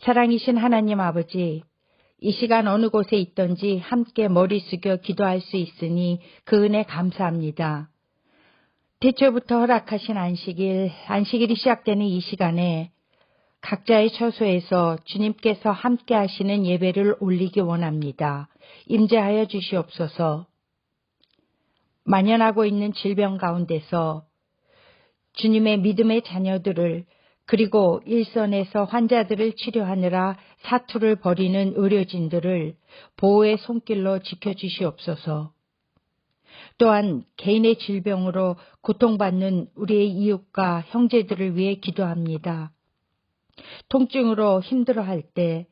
사랑이신 하나님 아버지, 이 시간 어느 곳에 있든지 함께 머리 숙여 기도할 수 있으니 그 은혜 감사합니다. 대초부터 허락하신 안식일이 시작되는 이 시간에 각자의 처소에서 주님께서 함께 하시는 예배를 올리기 원합니다. 임재하여 주시옵소서. 만연하고 있는 질병 가운데서 주님의 믿음의 자녀들을 그리고 일선에서 환자들을 치료하느라 사투를 벌이는 의료진들을 보호의 손길로 지켜주시옵소서. 또한 개인의 질병으로 고통받는 우리의 이웃과 형제들을 위해 기도합니다. 통증으로 힘들어할 때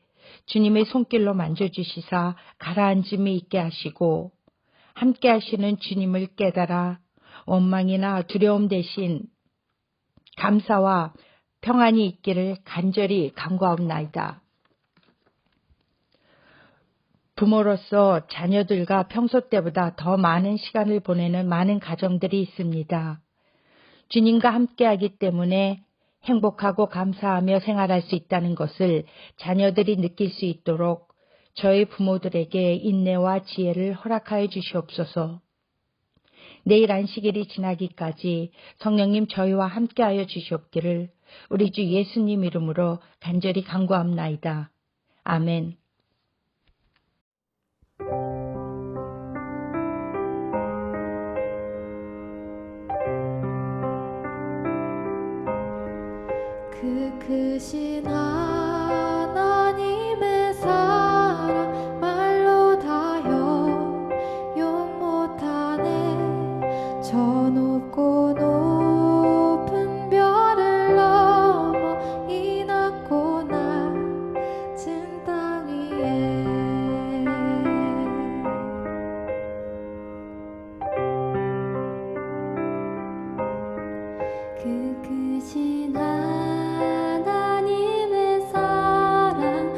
주님의 손길로 만져주시사 가라앉음이 있게 하시고 함께 하시는 주님을 깨달아 원망이나 두려움 대신 감사와 평안이 있기를 간절히 간구하옵나이다. 부모로서 자녀들과 평소 때보다 더 많은 시간을 보내는 많은 가정들이 있습니다. 주님과 함께하기 때문에 행복하고 감사하며 생활할 수 있다는 것을 자녀들이 느낄 수 있도록 저희 부모들에게 인내와 지혜를 허락하여 주시옵소서. 내일 안식일이 지나기까지 성령님 저희와 함께하여 주시옵기를 우리 주 예수님 이름으로 간절히 간구합나이다. 아멘. 그 크신 하나님의 사랑 말로 다요 용 못하네. 저 높고 높은 별을 넘어 이 낮고 낮은 땅 위에 그 크신 하나님의 사랑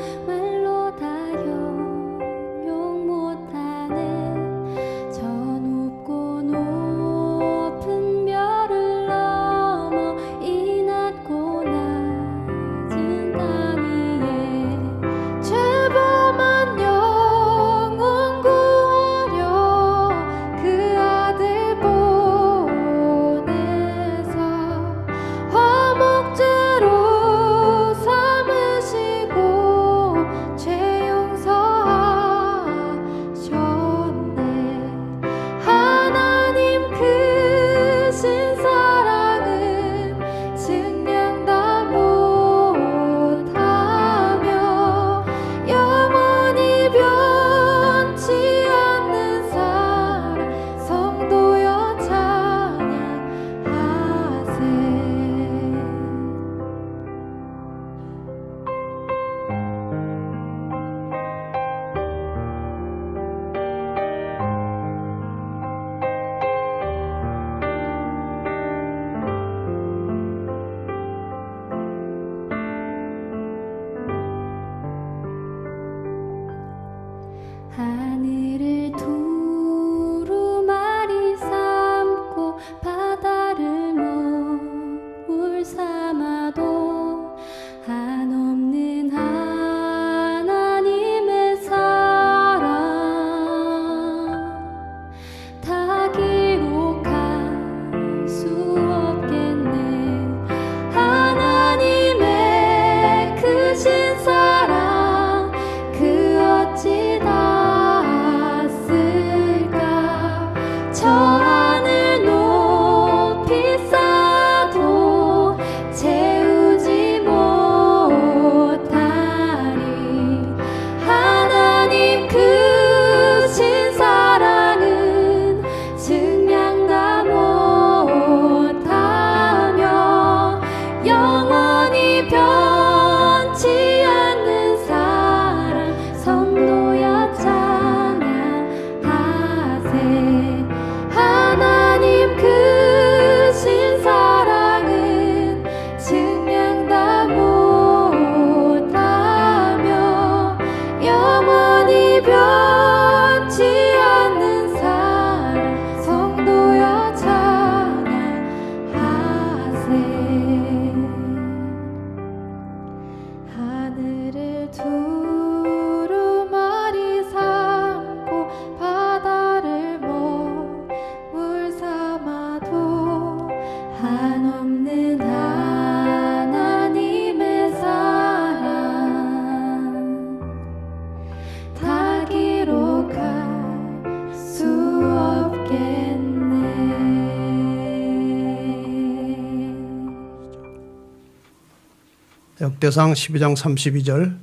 역대상 12장 32절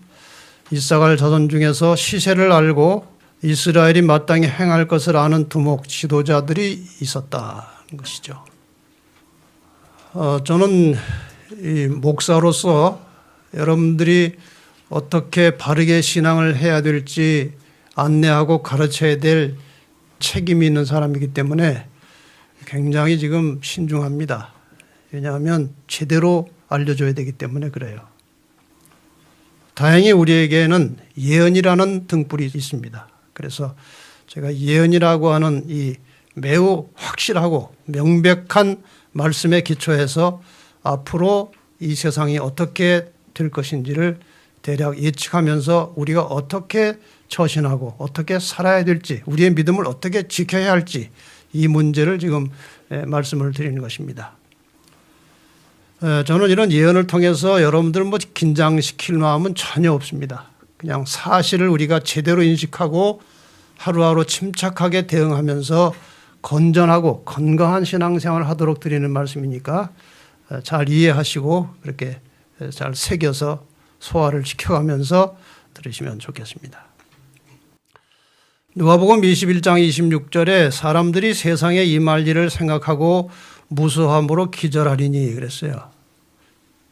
이사갈 자손 중에서 시세를 알고 이스라엘이 마땅히 행할 것을 아는 두목 지도자들이 있었다는 것이죠. 저는 이 목사로서 여러분들이 어떻게 바르게 신앙을 해야 될지 안내하고 가르쳐야 될 책임이 있는 사람이기 때문에 굉장히 지금 신중합니다. 왜냐하면 제대로 알려줘야 되기 때문에 그래요. 다행히 우리에게는 예언이라는 등불이 있습니다. 그래서 제가 예언이라고 하는 이 매우 확실하고 명백한 말씀에 기초해서 앞으로 이 세상이 어떻게 될 것인지를 대략 예측하면서 우리가 어떻게 처신하고 어떻게 살아야 될지, 우리의 믿음을 어떻게 지켜야 할지, 이 문제를 지금 말씀을 드리는 것입니다. 저는 이런 예언을 통해서 여러분들 뭐 긴장시킬 마음은 전혀 없습니다. 그냥 사실을 우리가 제대로 인식하고 하루하루 침착하게 대응하면서 건전하고 건강한 신앙생활을 하도록 드리는 말씀이니까 잘 이해하시고 그렇게 잘 새겨서 소화를 시켜가면서 들으시면 좋겠습니다. 누가복음 21장 26절에 사람들이 세상에 임할 일을 생각하고 무수함으로 기절하리니 그랬어요.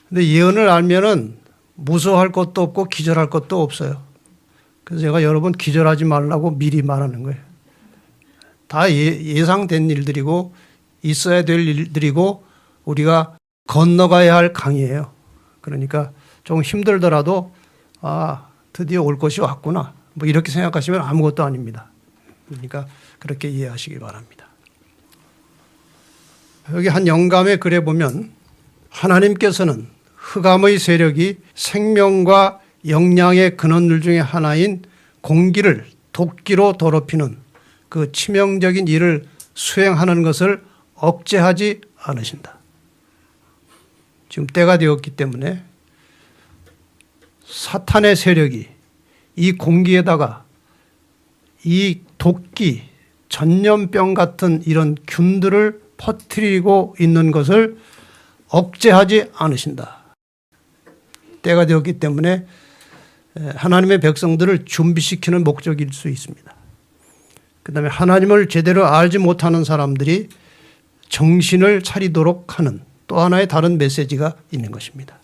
근데 예언을 알면은 무서워할 것도 없고 기절할 것도 없어요. 그래서 제가 여러분 기절하지 말라고 미리 말하는 거예요. 다 예상된 일들이고 있어야 될 일들이고 우리가 건너가야 할 강이에요. 그러니까 좀 힘들더라도 드디어 올 것이 왔구나. 뭐 이렇게 생각하시면 아무것도 아닙니다. 그러니까 그렇게 이해하시기 바랍니다. 여기 한 영감의 글에 보면 하나님께서는 흑암의 세력이 생명과 영양의 근원들 중에 하나인 공기를 도끼로 더럽히는 그 치명적인 일을 수행하는 것을 억제하지 않으신다. 지금 때가 되었기 때문에 사탄의 세력이 이 공기에다가 이 도끼, 전염병 같은 이런 균들을 퍼뜨리고 있는 것을 억제하지 않으신다. 때가 되었기 때문에 하나님의 백성들을 준비시키는 목적일 수 있습니다. 그 다음에 하나님을 제대로 알지 못하는 사람들이 정신을 차리도록 하는 또 하나의 다른 메시지가 있는 것입니다.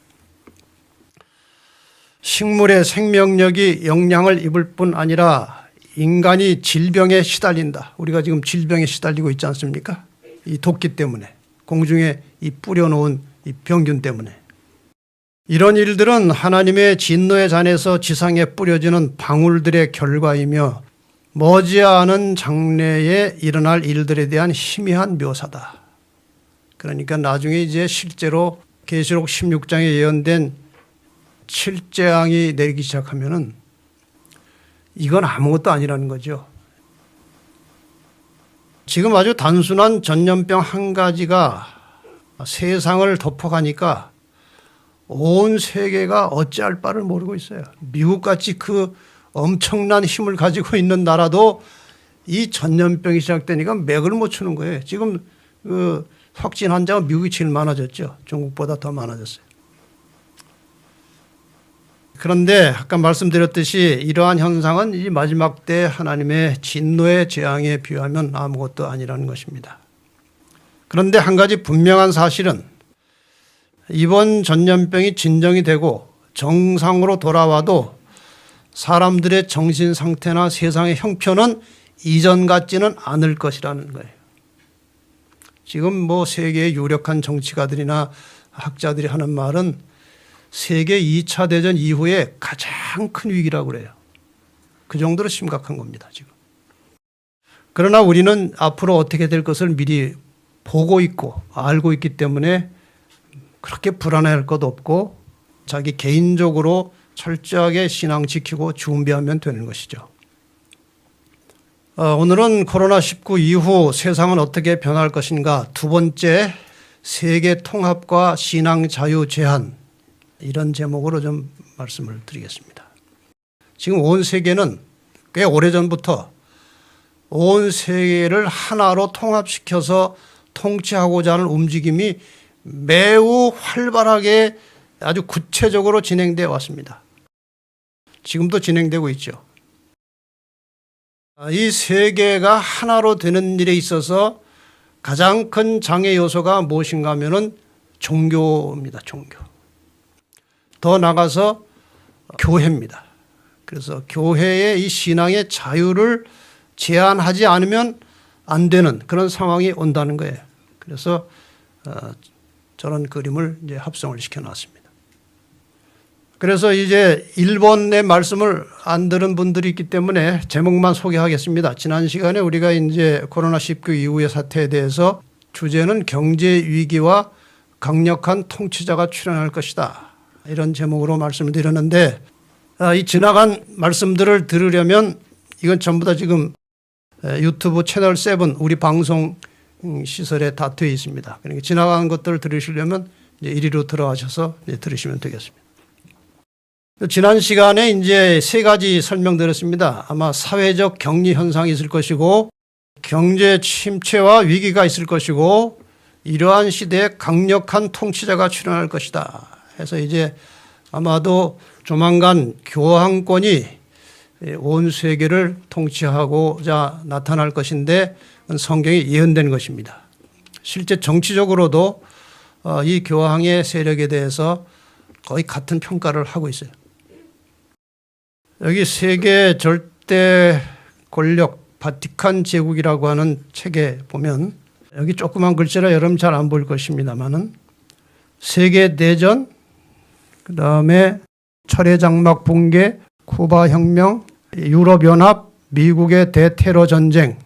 식물의 생명력이 영향을 입을 뿐 아니라 인간이 질병에 시달린다. 우리가 지금 질병에 시달리고 있지 않습니까? 이 도끼 때문에, 공중에 이 뿌려놓은 이 병균 때문에. 이런 일들은 하나님의 진노의 잔에서 지상에 뿌려지는 방울들의 결과이며 머지않은 장래에 일어날 일들에 대한 희미한 묘사다. 그러니까 나중에 이제 실제로 계시록 16장에 예언된 7재앙이 내리기 시작하면은 이건 아무것도 아니라는 거죠. 지금 아주 단순한 전염병 한 가지가 세상을 덮어가니까 온 세계가 어찌할 바를 모르고 있어요. 미국같이 그 엄청난 힘을 가지고 있는 나라도 이 전염병이 시작되니까 맥을 못 추는 거예요. 지금 그 확진 환자가 미국이 제일 많아졌죠. 중국보다 더 많아졌어요. 그런데 아까 말씀드렸듯이 이러한 현상은 이 마지막 때 하나님의 진노의 재앙에 비하면 아무것도 아니라는 것입니다. 그런데 한 가지 분명한 사실은 이번 전염병이 진정이 되고 정상으로 돌아와도 사람들의 정신 상태나 세상의 형편은 이전 같지는 않을 것이라는 거예요. 지금 뭐 세계의 유력한 정치가들이나 학자들이 하는 말은 세계 2차 대전 이후에 가장 큰 위기라고 그래요. 그 정도로 심각한 겁니다, 지금. 그러나 우리는 앞으로 어떻게 될 것을 미리 보고 있고 알고 있기 때문에 그렇게 불안해할 것 없고 자기 개인적으로 철저하게 신앙 지키고 준비하면 되는 것이죠. 오늘은 코로나19 이후 세상은 어떻게 변할 것인가, 두 번째 세계 통합과 신앙 자유 제한, 이런 제목으로 좀 말씀을 드리겠습니다. 지금 온 세계는 꽤 오래전부터 온 세계를 하나로 통합시켜서 통치하고자 하는 움직임이 매우 활발하게 아주 구체적으로 진행되어 왔습니다. 지금도 진행되고 있죠. 이 세계가 하나로 되는 일에 있어서 가장 큰 장애 요소가 무엇인가 하면은 종교입니다. 종교. 더 나가서 교회입니다. 그래서 교회의 이 신앙의 자유를 제한하지 않으면 안 되는 그런 상황이 온다는 거예요. 그래서 저런 그림을 이제 합성을 시켜놨습니다. 그래서 이제 일본의 말씀을 안 들은 분들이 있기 때문에 제목만 소개하겠습니다. 지난 시간에 우리가 이제 코로나19 이후의 사태에 대해서 주제는 경제 위기와 강력한 통치자가 출현할 것이다. 이런 제목으로 말씀을 드렸는데 이 지나간 말씀들을 들으려면 이건 전부 다 지금 유튜브 채널 7 우리 방송 시설에 다 되어 있습니다. 그러니까 지나간 것들을 들으시려면 이제 이리로 들어가셔서 이제 들으시면 되겠습니다. 지난 시간에 이제 3가지 설명드렸습니다. 아마 사회적 격리 현상이 있을 것이고 경제 침체와 위기가 있을 것이고 이러한 시대에 강력한 통치자가 출현할 것이다. 해서 이제 아마도 조만간 교황권이 온 세계를 통치하고자 나타날 것인데 성경에 예언된 것입니다. 실제 정치적으로도 이 교황의 세력에 대해서 거의 같은 평가를 하고 있어요. 여기 세계 절대 권력 바티칸 제국이라고 하는 책에 보면 여기 조그만 글자라 여러분 잘 안 보일 것입니다만은 세계 대전, 그 다음에 철의 장막 붕괴, 쿠바 혁명, 유럽 연합, 미국의 대테러 전쟁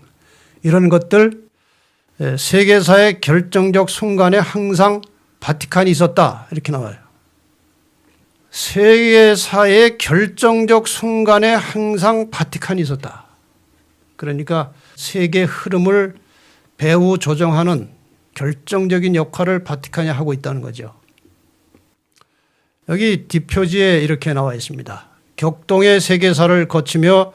이런 것들 세계사의 결정적 순간에 항상 바티칸이 있었다 이렇게 나와요. 세계사의 결정적 순간에 항상 바티칸이 있었다. 그러니까 세계 흐름을 배후 조정하는 결정적인 역할을 바티칸이 하고 있다는 거죠. 여기 뒷표지에 이렇게 나와 있습니다. 격동의 세계사를 거치며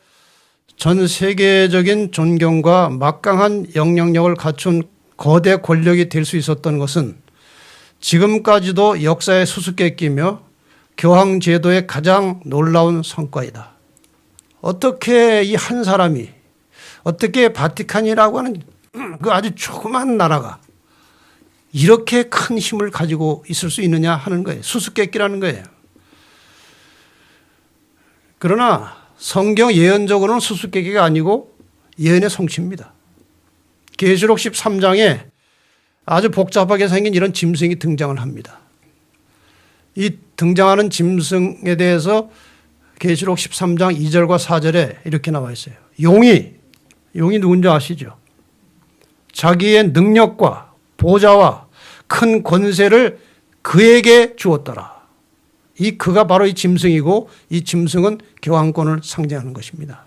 전 세계적인 존경과 막강한 영향력을 갖춘 거대 권력이 될 수 있었던 것은 지금까지도 역사의 수수께끼며 교황 제도의 가장 놀라운 성과이다. 어떻게 이 한 사람이 어떻게 바티칸이라고 하는 그 아주 조그만 나라가 이렇게 큰 힘을 가지고 있을 수 있느냐 하는 거예요. 수수께끼라는 거예요. 그러나 성경 예언적으로는 수수께끼가 아니고 예언의 성취입니다. 계시록 13장에 아주 복잡하게 생긴 이런 짐승이 등장을 합니다. 이 등장하는 짐승에 대해서 계시록 13장 2절과 4절에 이렇게 나와 있어요. 용이 누군지 아시죠? 자기의 능력과 보좌와 큰 권세를 그에게 주었더라. 이 그가 바로 이 짐승이고 이 짐승은 교황권을 상징하는 것입니다.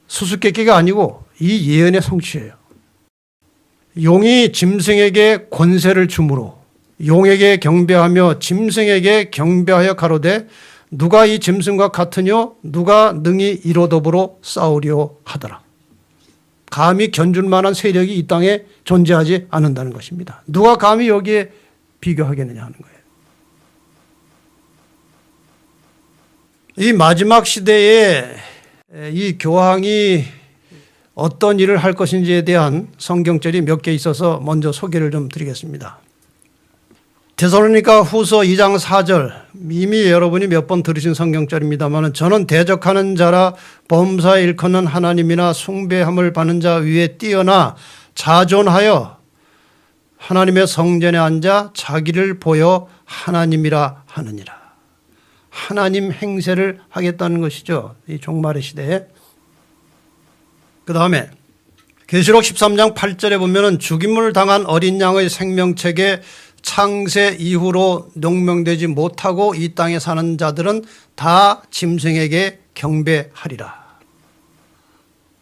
수수께끼가 아니고 이 예언의 성취예요. 용이 짐승에게 권세를 주므로 용에게 경배하며 짐승에게 경배하여 가로되 누가 이 짐승과 같으뇨 누가 능히 이로 더불어 싸우려 하더라. 감히 견줄 만한 세력이 이 땅에 존재하지 않는다는 것입니다. 누가 감히 여기에 비교하겠느냐 하는 거예요. 이 마지막 시대에 이 교황이 어떤 일을 할 것인지에 대한 성경절이 몇 개 있어서 먼저 소개를 좀 드리겠습니다. 데살로니가 후서 2장 4절 이미 여러분이 몇 번 들으신 성경절입니다만 저는 대적하는 자라 범사에 일컫는 하나님이나 숭배함을 받는 자 위에 뛰어나 자존하여 하나님의 성전에 앉아 자기를 보여 하나님이라 하느니라. 하나님 행세를 하겠다는 것이죠. 이 종말의 시대에. 그 다음에 계시록 13장 8절에 보면은 죽임을 당한 어린 양의 생명책에 창세 이후로 농명되지 못하고 이 땅에 사는 자들은 다 짐승에게 경배하리라.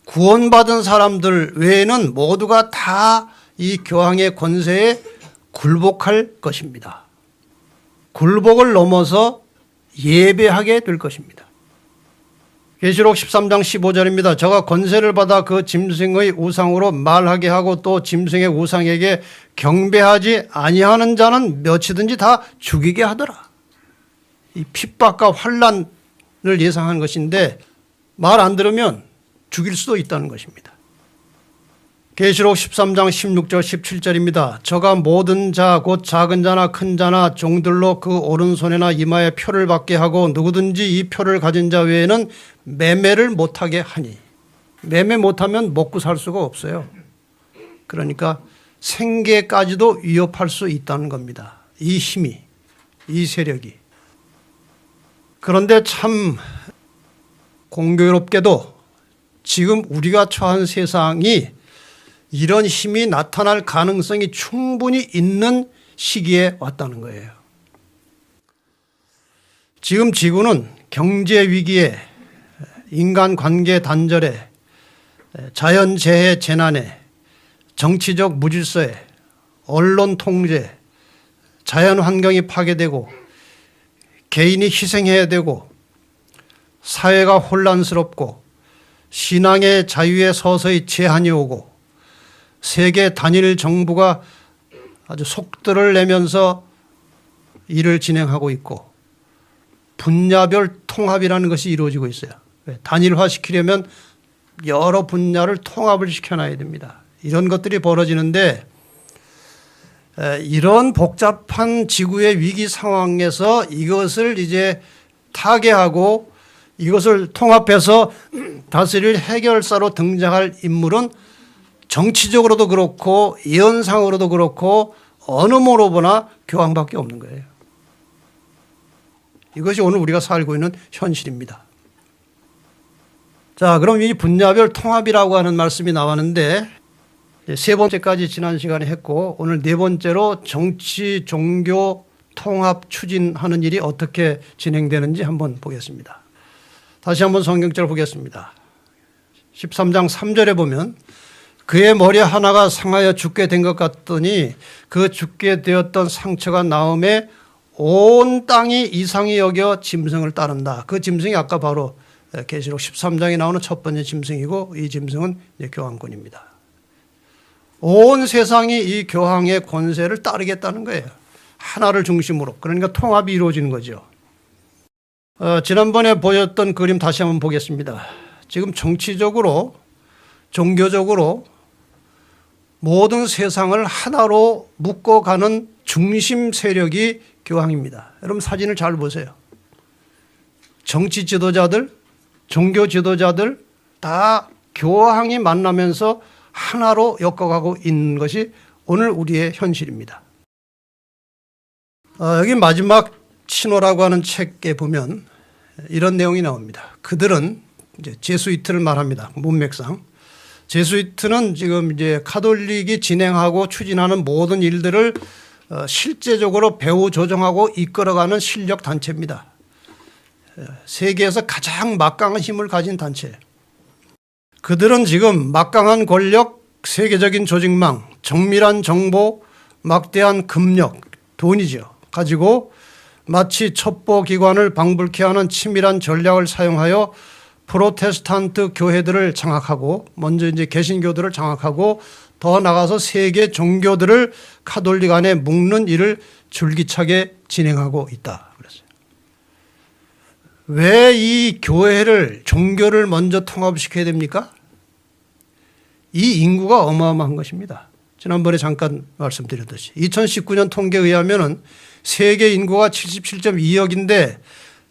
구원받은 사람들 외에는 모두가 다 이 교황의 권세에 굴복할 것입니다. 굴복을 넘어서 예배하게 될 것입니다. 계시록 13장 15절입니다. 저가 권세를 받아 그 짐승의 우상으로 말하게 하고 또 짐승의 우상에게 경배하지 아니하는 자는 몇이든지 다 죽이게 하더라. 이 핍박과 환란을 예상한 것인데 말 안 들으면 죽일 수도 있다는 것입니다. 계시록 13장 16절 17절입니다. 저가 모든 자 곧 작은 자나 큰 자나 종들로 그 오른손에나 이마에 표를 받게 하고 누구든지 이 표를 가진 자 외에는 매매를 못하게 하니. 매매 못하면 먹고 살 수가 없어요. 그러니까 생계까지도 위협할 수 있다는 겁니다. 이 힘이, 이 세력이. 그런데 참 공교롭게도 지금 우리가 처한 세상이 이런 힘이 나타날 가능성이 충분히 있는 시기에 왔다는 거예요. 지금 지구는 경제 위기에, 인간관계 단절에, 자연재해 재난에, 정치적 무질서에, 언론 통제, 자연환경이 파괴되고 개인이 희생해야 되고 사회가 혼란스럽고 신앙의 자유에 서서히 제한이 오고 세계 단일 정부가 아주 속도를 내면서 일을 진행하고 있고 분야별 통합이라는 것이 이루어지고 있어요. 단일화시키려면 여러 분야를 통합을 시켜놔야 됩니다. 이런 것들이 벌어지는데 이런 복잡한 지구의 위기 상황에서 이것을 이제 타개하고 이것을 통합해서 다스릴 해결사로 등장할 인물은 정치적으로도 그렇고 예언상으로도 그렇고 어느 모로 보나 교황밖에 없는 거예요. 이것이 오늘 우리가 살고 있는 현실입니다. 자, 그럼 이 분야별 통합이라고 하는 말씀이 나왔는데 세 번째까지 지난 시간에 했고 오늘 네 번째로 정치, 종교 통합 추진하는 일이 어떻게 진행되는지 한번 보겠습니다. 다시 한번 성경절 보겠습니다. 13장 3절에 보면 그의 머리 하나가 상하여 죽게 된 것 같더니 그 죽게 되었던 상처가 나음에 온 땅이 이상히 여겨 짐승을 따른다. 그 짐승이 아까 바로 계시록 13장에 나오는 첫 번째 짐승이고 이 짐승은 교황권입니다. 온 세상이 이 교황의 권세를 따르겠다는 거예요. 하나를 중심으로. 그러니까 통합이 이루어지는 거죠. 지난번에 보였던 그림 다시 한번 보겠습니다. 지금 정치적으로 종교적으로 모든 세상을 하나로 묶어가는 중심 세력이 교황입니다. 여러분 사진을 잘 보세요. 정치 지도자들, 종교 지도자들 다 교황이 만나면서 하나로 엮어가고 있는 것이 오늘 우리의 현실입니다. 여기 마지막 신호라고 하는 책에 보면 이런 내용이 나옵니다. 그들은 이제 제수이트를 말합니다. 문맥상. 제수이트는 지금 이제 카톨릭이 진행하고 추진하는 모든 일들을 실제적으로 배후 조정하고 이끌어가는 실력 단체입니다. 세계에서 가장 막강한 힘을 가진 단체. 그들은 지금 막강한 권력, 세계적인 조직망, 정밀한 정보, 막대한 금력, 돈이죠. 가지고 마치 첩보기관을 방불케 하는 치밀한 전략을 사용하여 프로테스탄트 교회들을 장악하고 먼저 이제 개신교들을 장악하고 더 나가서 세계 종교들을 카톨릭 안에 묶는 일을 줄기차게 진행하고 있다. 그랬어요. 왜 이 교회를 종교를 먼저 통합시켜야 됩니까? 이 인구가 어마어마한 것입니다. 지난번에 잠깐 말씀드렸듯이 2019년 통계에 의하면 세계 인구가 77.2억인데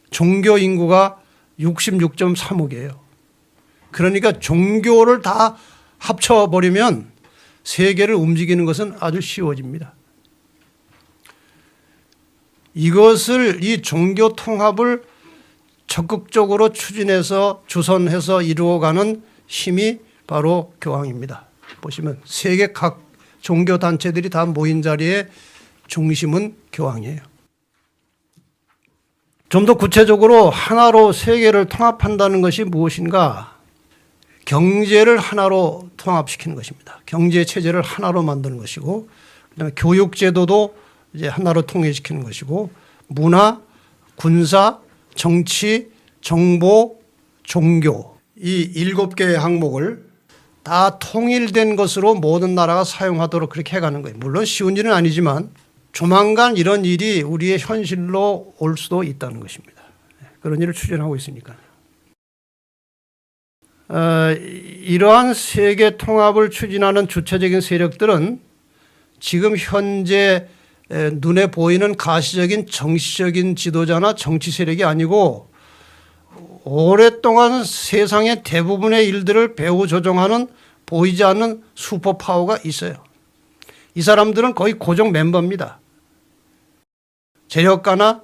종교 인구가 66.3억이에요. 그러니까 종교를 다 합쳐버리면 세계를 움직이는 것은 아주 쉬워집니다. 이것을 이 종교 통합을 적극적으로 추진해서 주선해서 이루어가는 힘이 바로 교황입니다. 보시면 세계 각 종교 단체들이 다 모인 자리에 중심은 교황이에요. 좀 더 구체적으로 하나로 세계를 통합한다는 것이 무엇인가? 경제를 하나로 통합시키는 것입니다. 경제 체제를 하나로 만드는 것이고, 그다음에 교육 제도도 이제 하나로 통일시키는 것이고, 문화, 군사, 정치, 정보, 종교 이 7개의 항목을 다 통일된 것으로 모든 나라가 사용하도록 그렇게 해가는 거예요. 물론 쉬운 일은 아니지만 조만간 이런 일이 우리의 현실로 올 수도 있다는 것입니다. 그런 일을 추진하고 있으니까요. 이러한 세계 통합을 추진하는 주체적인 세력들은 지금 현재 눈에 보이는 가시적인 정치적인 지도자나 정치 세력이 아니고 오랫동안 세상의 대부분의 일들을 배후 조종하는 보이지 않는 슈퍼파워가 있어요. 이 사람들은 거의 고정 멤버입니다. 재력가나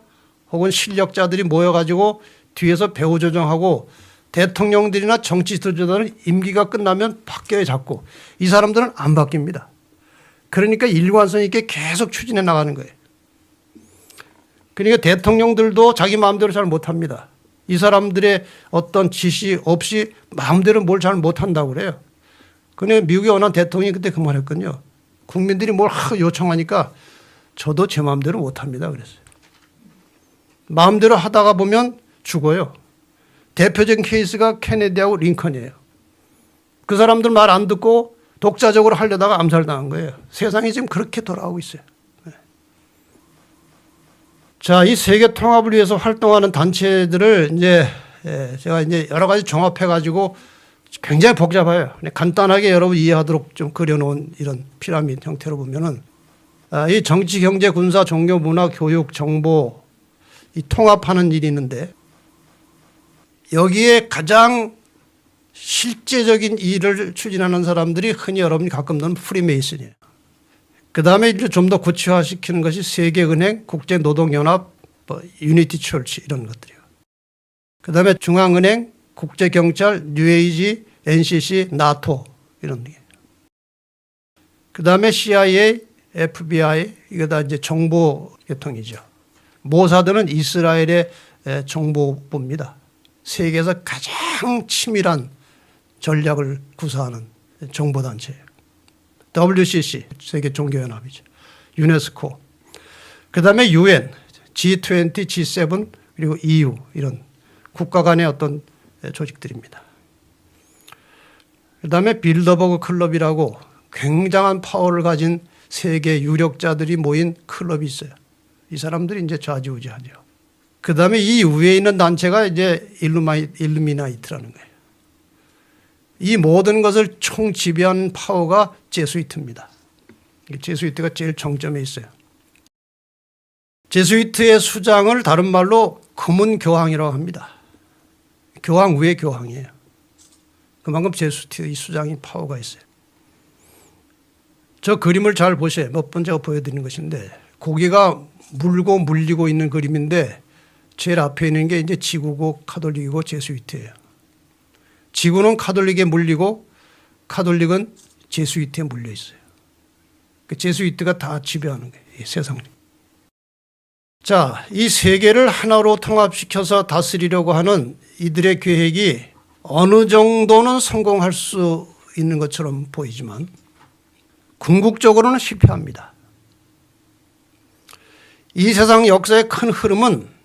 혹은 실력자들이 모여가지고 뒤에서 배후 조종하고 대통령들이나 정치 지도자들은 임기가 끝나면 바뀌어야 잡고 이 사람들은 안 바뀝니다. 그러니까 일관성 있게 계속 추진해 나가는 거예요. 그러니까 대통령들도 자기 마음대로 잘 못합니다. 이 사람들의 어떤 지시 없이 마음대로 뭘 잘 못한다고 그래요. 그런데 미국의 원한 대통령이 그때 그 말했거든요. 국민들이 뭘 요청하니까 저도 제 마음대로 못합니다 그랬어요. 마음대로 하다가 보면 죽어요. 대표적인 케이스가 케네디하고 링컨이에요. 그 사람들 말 안 듣고 독자적으로 하려다가 암살당한 거예요. 세상이 지금 그렇게 돌아가고 있어요. 자, 이 세계 통합을 위해서 활동하는 단체들을 이제 제가 이제 여러 가지 종합해가지고 굉장히 복잡해요. 간단하게 여러분 이해하도록 좀 그려놓은 이런 피라미드 형태로 보면은 이 정치, 경제, 군사, 종교, 문화, 교육, 정보 이 통합하는 일이 있는데 여기에 가장 실제적인 일을 추진하는 사람들이 흔히 여러분이 가끔 듣는 프리메이슨이에요. 그 다음에 이제 좀 더 구체화시키는 것이 세계은행, 국제노동연합, 유니티 철치 이런 것들이에요. 그 다음에 중앙은행, 국제경찰, 뉴에이지, NCC, 나토 이런 게. 그 다음에 CIA, FBI 이게 다 이제 정보 계통이죠. 모사드는 이스라엘의 정보부입니다. 세계에서 가장 치밀한 전략을 구사하는 정보단체예요. WCC, 세계종교연합이죠. 유네스코. 그 다음에 UN, G20, G7, 그리고 EU 이런 국가 간의 어떤 조직들입니다. 그 다음에 빌더버그 클럽이라고 굉장한 파워를 가진 세계 유력자들이 모인 클럽이 있어요. 이 사람들이 이제 좌지우지하죠. 그 다음에 이 위에 있는 단체가 이제 일루미나이트라는 거예요. 이 모든 것을 총지배한 파워가 제수이트입니다. 제수이트가 제일 정점에 있어요. 제수이트의 수장을 다른 말로 금은교황이라고 합니다. 교황 위에 교황이에요. 그만큼 제수이트의 수장인 파워가 있어요. 저 그림을 잘 보세요. 몇 번 제가 보여드리는 것인데 고개가 물고 물리고 있는 그림인데 제일 앞에 있는 게 이제 지구고 카톨릭이고 제수이트예요. 지구는 카톨릭에 물리고 카톨릭은 제수이트에 물려 있어요. 그 제수이트가 다 지배하는 거예요. 이 세상을. 자, 이 세계를 하나로 통합시켜서 다스리려고 하는 이들의 계획이 어느 정도는 성공할 수 있는 것처럼 보이지만 궁극적으로는 실패합니다. 이 세상 역사의 큰 흐름은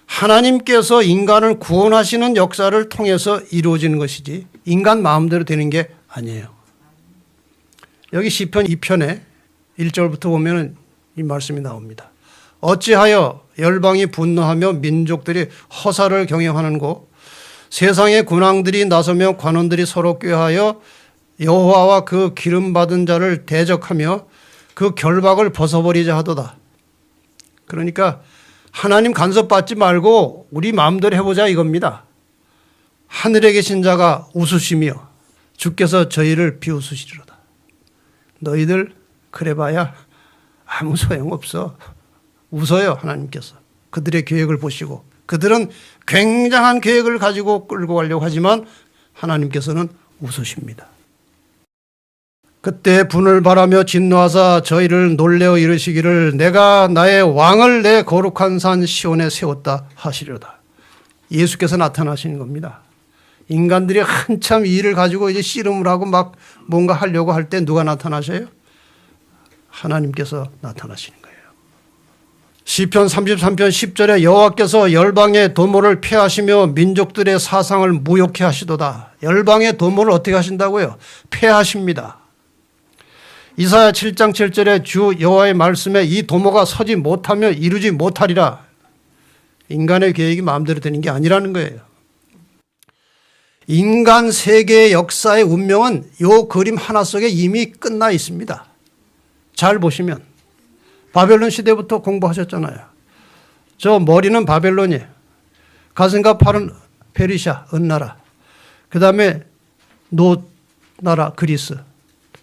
하나님께서 인간을 구원하시는 역사를 통해서 이루어지는 것이지 인간 마음대로 되는 게 아니에요. 여기 시편 2편에 1절부터 보면 이 말씀이 나옵니다. 어찌하여 열방이 분노하며 민족들이 허사를 경영하는고 세상의 군왕들이 나서며 관원들이 서로 꾀하여 여호와와 그 기름받은 자를 대적하며 그 결박을 벗어버리자 하도다. 그러니까 하나님 간섭받지 말고 우리 마음대로 해보자 이겁니다. 하늘에 계신 자가 웃으시며 주께서 저희를 비웃으시리로다. 너희들 그래봐야 아무 소용없어. 웃어요 하나님께서. 그들의 계획을 보시고 그들은 굉장한 계획을 가지고 끌고 가려고 하지만 하나님께서는 웃으십니다. 그때 분을 바라며 진노하사 저희를 놀래어 이르시기를 내가 나의 왕을 내 거룩한 산 시온에 세웠다 하시려다. 예수께서 나타나시는 겁니다. 인간들이 한참 이 일을 가지고 이제 씨름을 하고 막 뭔가 하려고 할 때 누가 나타나셔요? 하나님께서 나타나시는 거예요. 시편 33편 10절에 여호와께서 열방의 도모를 폐하시며 민족들의 사상을 무욕케 하시도다. 열방의 도모를 어떻게 하신다고요? 폐하십니다. 이사야 7장 7절에 주 여호와의 말씀에 이 도모가 서지 못하며 이루지 못하리라. 인간의 계획이 마음대로 되는 게 아니라는 거예요. 인간 세계의 역사의 운명은 이 그림 하나 속에 이미 끝나 있습니다. 잘 보시면 바벨론 시대부터 공부하셨잖아요. 저 머리는 바벨론이에요. 가슴과 팔은 페르시아, 은나라. 그 다음에 노나라, 그리스.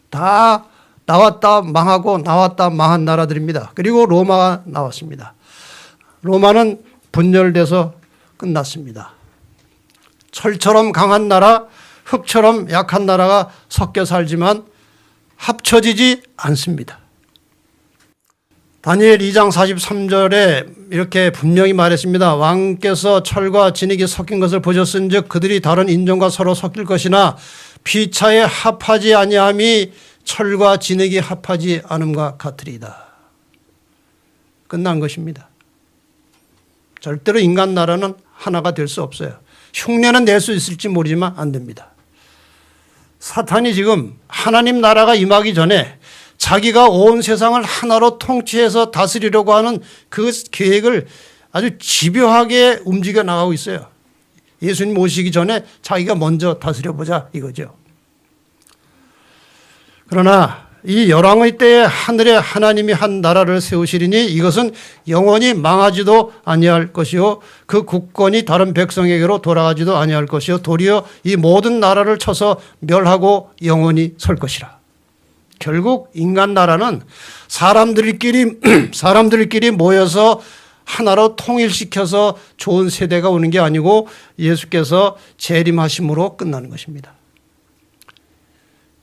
다 나왔다 망하고 나왔다 망한 나라들입니다. 그리고 로마가 나왔습니다. 로마는 분열돼서 끝났습니다. 철처럼 강한 나라, 흙처럼 약한 나라가 섞여 살지만 합쳐지지 않습니다. 다니엘 2장 43절에 이렇게 분명히 말했습니다. 왕께서 철과 진흙이 섞인 것을 보셨은즉 그들이 다른 인종과 서로 섞일 것이나 피차에 합하지 아니함이 철과 진흙이 합하지 않음과 같으리이다. 끝난 것입니다. 절대로 인간 나라는 하나가 될 수 없어요. 흉내는 낼 수 있을지 모르지만 안 됩니다. 사탄이 지금 하나님 나라가 임하기 전에 자기가 온 세상을 하나로 통치해서 다스리려고 하는 그 계획을 아주 집요하게 움직여 나가고 있어요. 예수님 오시기 전에 자기가 먼저 다스려보자 이거죠. 그러나 이 열왕의 때에 하늘에 하나님이 한 나라를 세우시리니 이것은 영원히 망하지도 아니할 것이요 그 국권이 다른 백성에게로 돌아가지도 아니할 것이요 도리어 이 모든 나라를 쳐서 멸하고 영원히 설 것이라. 결국 인간 나라는 사람들끼리 모여서 하나로 통일시켜서 좋은 세대가 오는 게 아니고 예수께서 재림하심으로 끝나는 것입니다.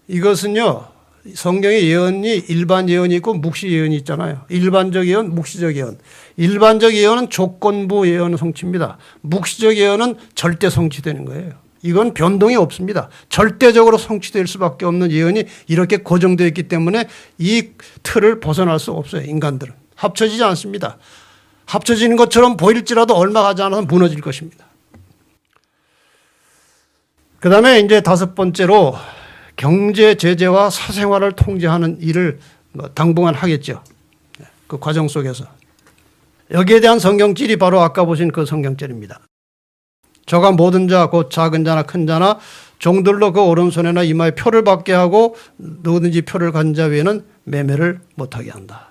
이것은요, 성경의 예언이 일반 예언이 있고 묵시 예언이 있잖아요. 일반적 예언, 묵시적 예언. 일반적 예언은 조건부 예언 성취입니다. 묵시적 예언은 절대 성취되는 거예요. 이건 변동이 없습니다. 절대적으로 성취될 수밖에 없는 예언이 이렇게 고정되어 있기 때문에 이 틀을 벗어날 수 없어요. 인간들은. 합쳐지지 않습니다. 합쳐지는 것처럼 보일지라도 얼마 가지 않아서 무너질 것입니다. 그 다음에 이제 다섯 번째로 경제 제재와 사생활을 통제하는 일을 당분간 하겠죠. 그 과정 속에서. 여기에 대한 성경절이 바로 아까 보신 그 성경절입니다. 저가 모든 자 곧 작은 자나 큰 자나 종들로 그 오른손이나 이마에 표를 받게 하고 누구든지 표를 가진 자 외에는 매매를 못하게 한다.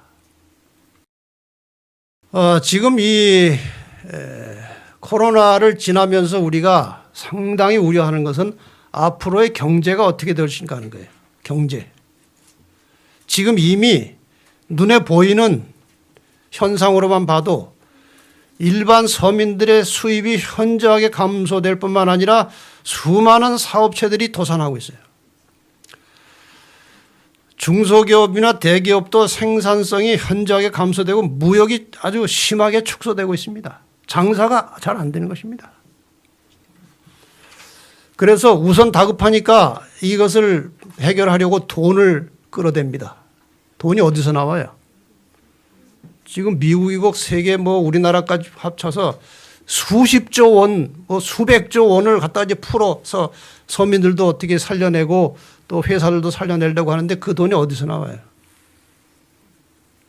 지금 이 코로나를 지나면서 우리가 상당히 우려하는 것은 앞으로의 경제가 어떻게 될 것인가 하는 거예요. 경제. 지금 이미 눈에 보이는 현상으로만 봐도 일반 서민들의 수입이 현저하게 감소될 뿐만 아니라 수많은 사업체들이 도산하고 있어요. 중소기업이나 대기업도 생산성이 현저하게 감소되고 무역이 아주 심하게 축소되고 있습니다. 장사가 잘 안 되는 것입니다. 그래서 우선 다급하니까 이것을 해결하려고 돈을 끌어댑니다. 돈이 어디서 나와요? 지금 미국이고 세계 우리나라까지 합쳐서 수십조 원, 수백조 원을 갖다 이제 풀어서 서민들도 어떻게 살려내고 또 회사들도 살려내려고 하는데 그 돈이 어디서 나와요?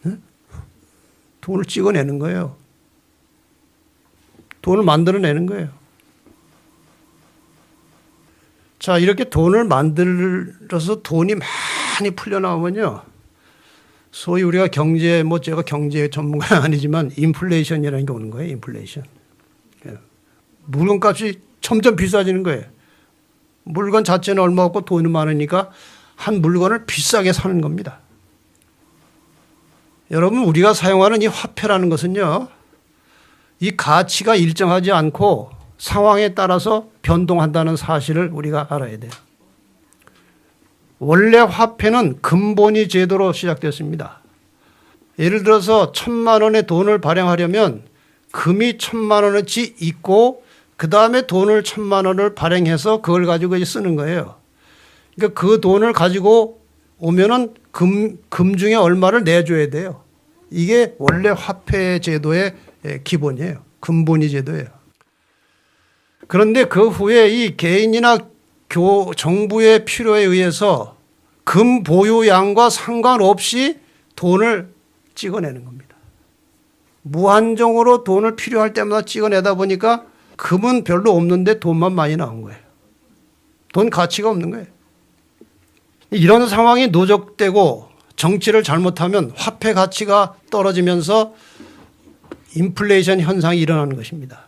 네? 돈을 찍어내는 거예요. 돈을 만들어내는 거예요. 자, 이렇게 돈을 만들어서 돈이 많이 풀려나오면요. 소위 우리가 경제, 제가 경제 전문가는 아니지만 인플레이션이라는 게 오는 거예요. 인플레이션. 물건값이 점점 비싸지는 거예요. 물건 자체는 얼마 없고 돈이 많으니까 한 물건을 비싸게 사는 겁니다. 여러분, 우리가 사용하는 이 화폐라는 것은요, 이 가치가 일정하지 않고 상황에 따라서 변동한다는 사실을 우리가 알아야 돼요. 원래 화폐는 금본위 제도로 시작됐습니다. 예를 들어서 1,000만 원의 돈을 발행하려면 금이 1,000만 원어치 있고 그 다음에 돈을 1,000만 원을 발행해서 그걸 가지고 이제 쓰는 거예요. 그러니까 그 돈을 가지고 오면은 금 중에 얼마를 내줘야 돼요. 이게 원래 화폐 제도의 기본이에요. 금본위 제도예요. 그런데 그 후에 이 개인이나 정부의 필요에 의해서 금 보유량과 상관없이 돈을 찍어내는 겁니다. 무한정으로 돈을 필요할 때마다 찍어내다 보니까 금은 별로 없는데 돈만 많이 나온 거예요. 돈 가치가 없는 거예요. 이런 상황이 누적되고 정치를 잘못하면 화폐 가치가 떨어지면서 인플레이션 현상이 일어나는 것입니다.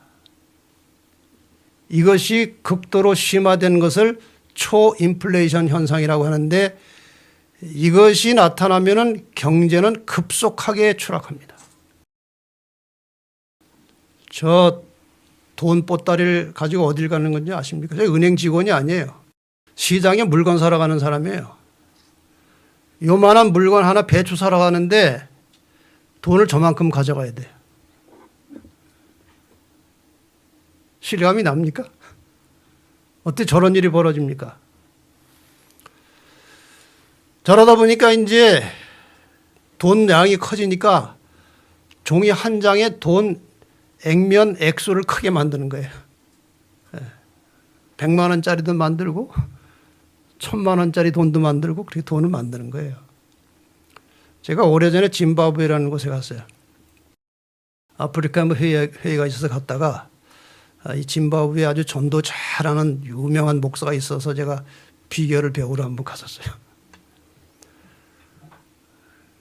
이것이 극도로 심화된 것을 초인플레이션 현상이라고 하는데 이것이 나타나면 경제는 급속하게 추락합니다. 저 돈 보따리를 가지고 어딜 가는 건지 아십니까? 저 은행 직원이 아니에요. 시장에 물건 사러 가는 사람이에요. 요만한 물건 하나 배추 사러 가는데 돈을 저만큼 가져가야 돼요. 실감이 납니까? 어떻게 저런 일이 벌어집니까? 저러다 보니까 이제 돈 양이 커지니까 종이 한 장에 돈 액면 액수를 크게 만드는 거예요. 100만 원짜리도 만들고 1000만 원짜리 돈도 만들고 그렇게 돈을 만드는 거예요. 제가 오래전에 짐바브웨라는 곳에 갔어요. 아프리카 회의가 있어서 갔다가 이 짐바브웨 아주 전도 잘하는 유명한 목사가 있어서 제가 비결을 배우러 한번 갔었어요.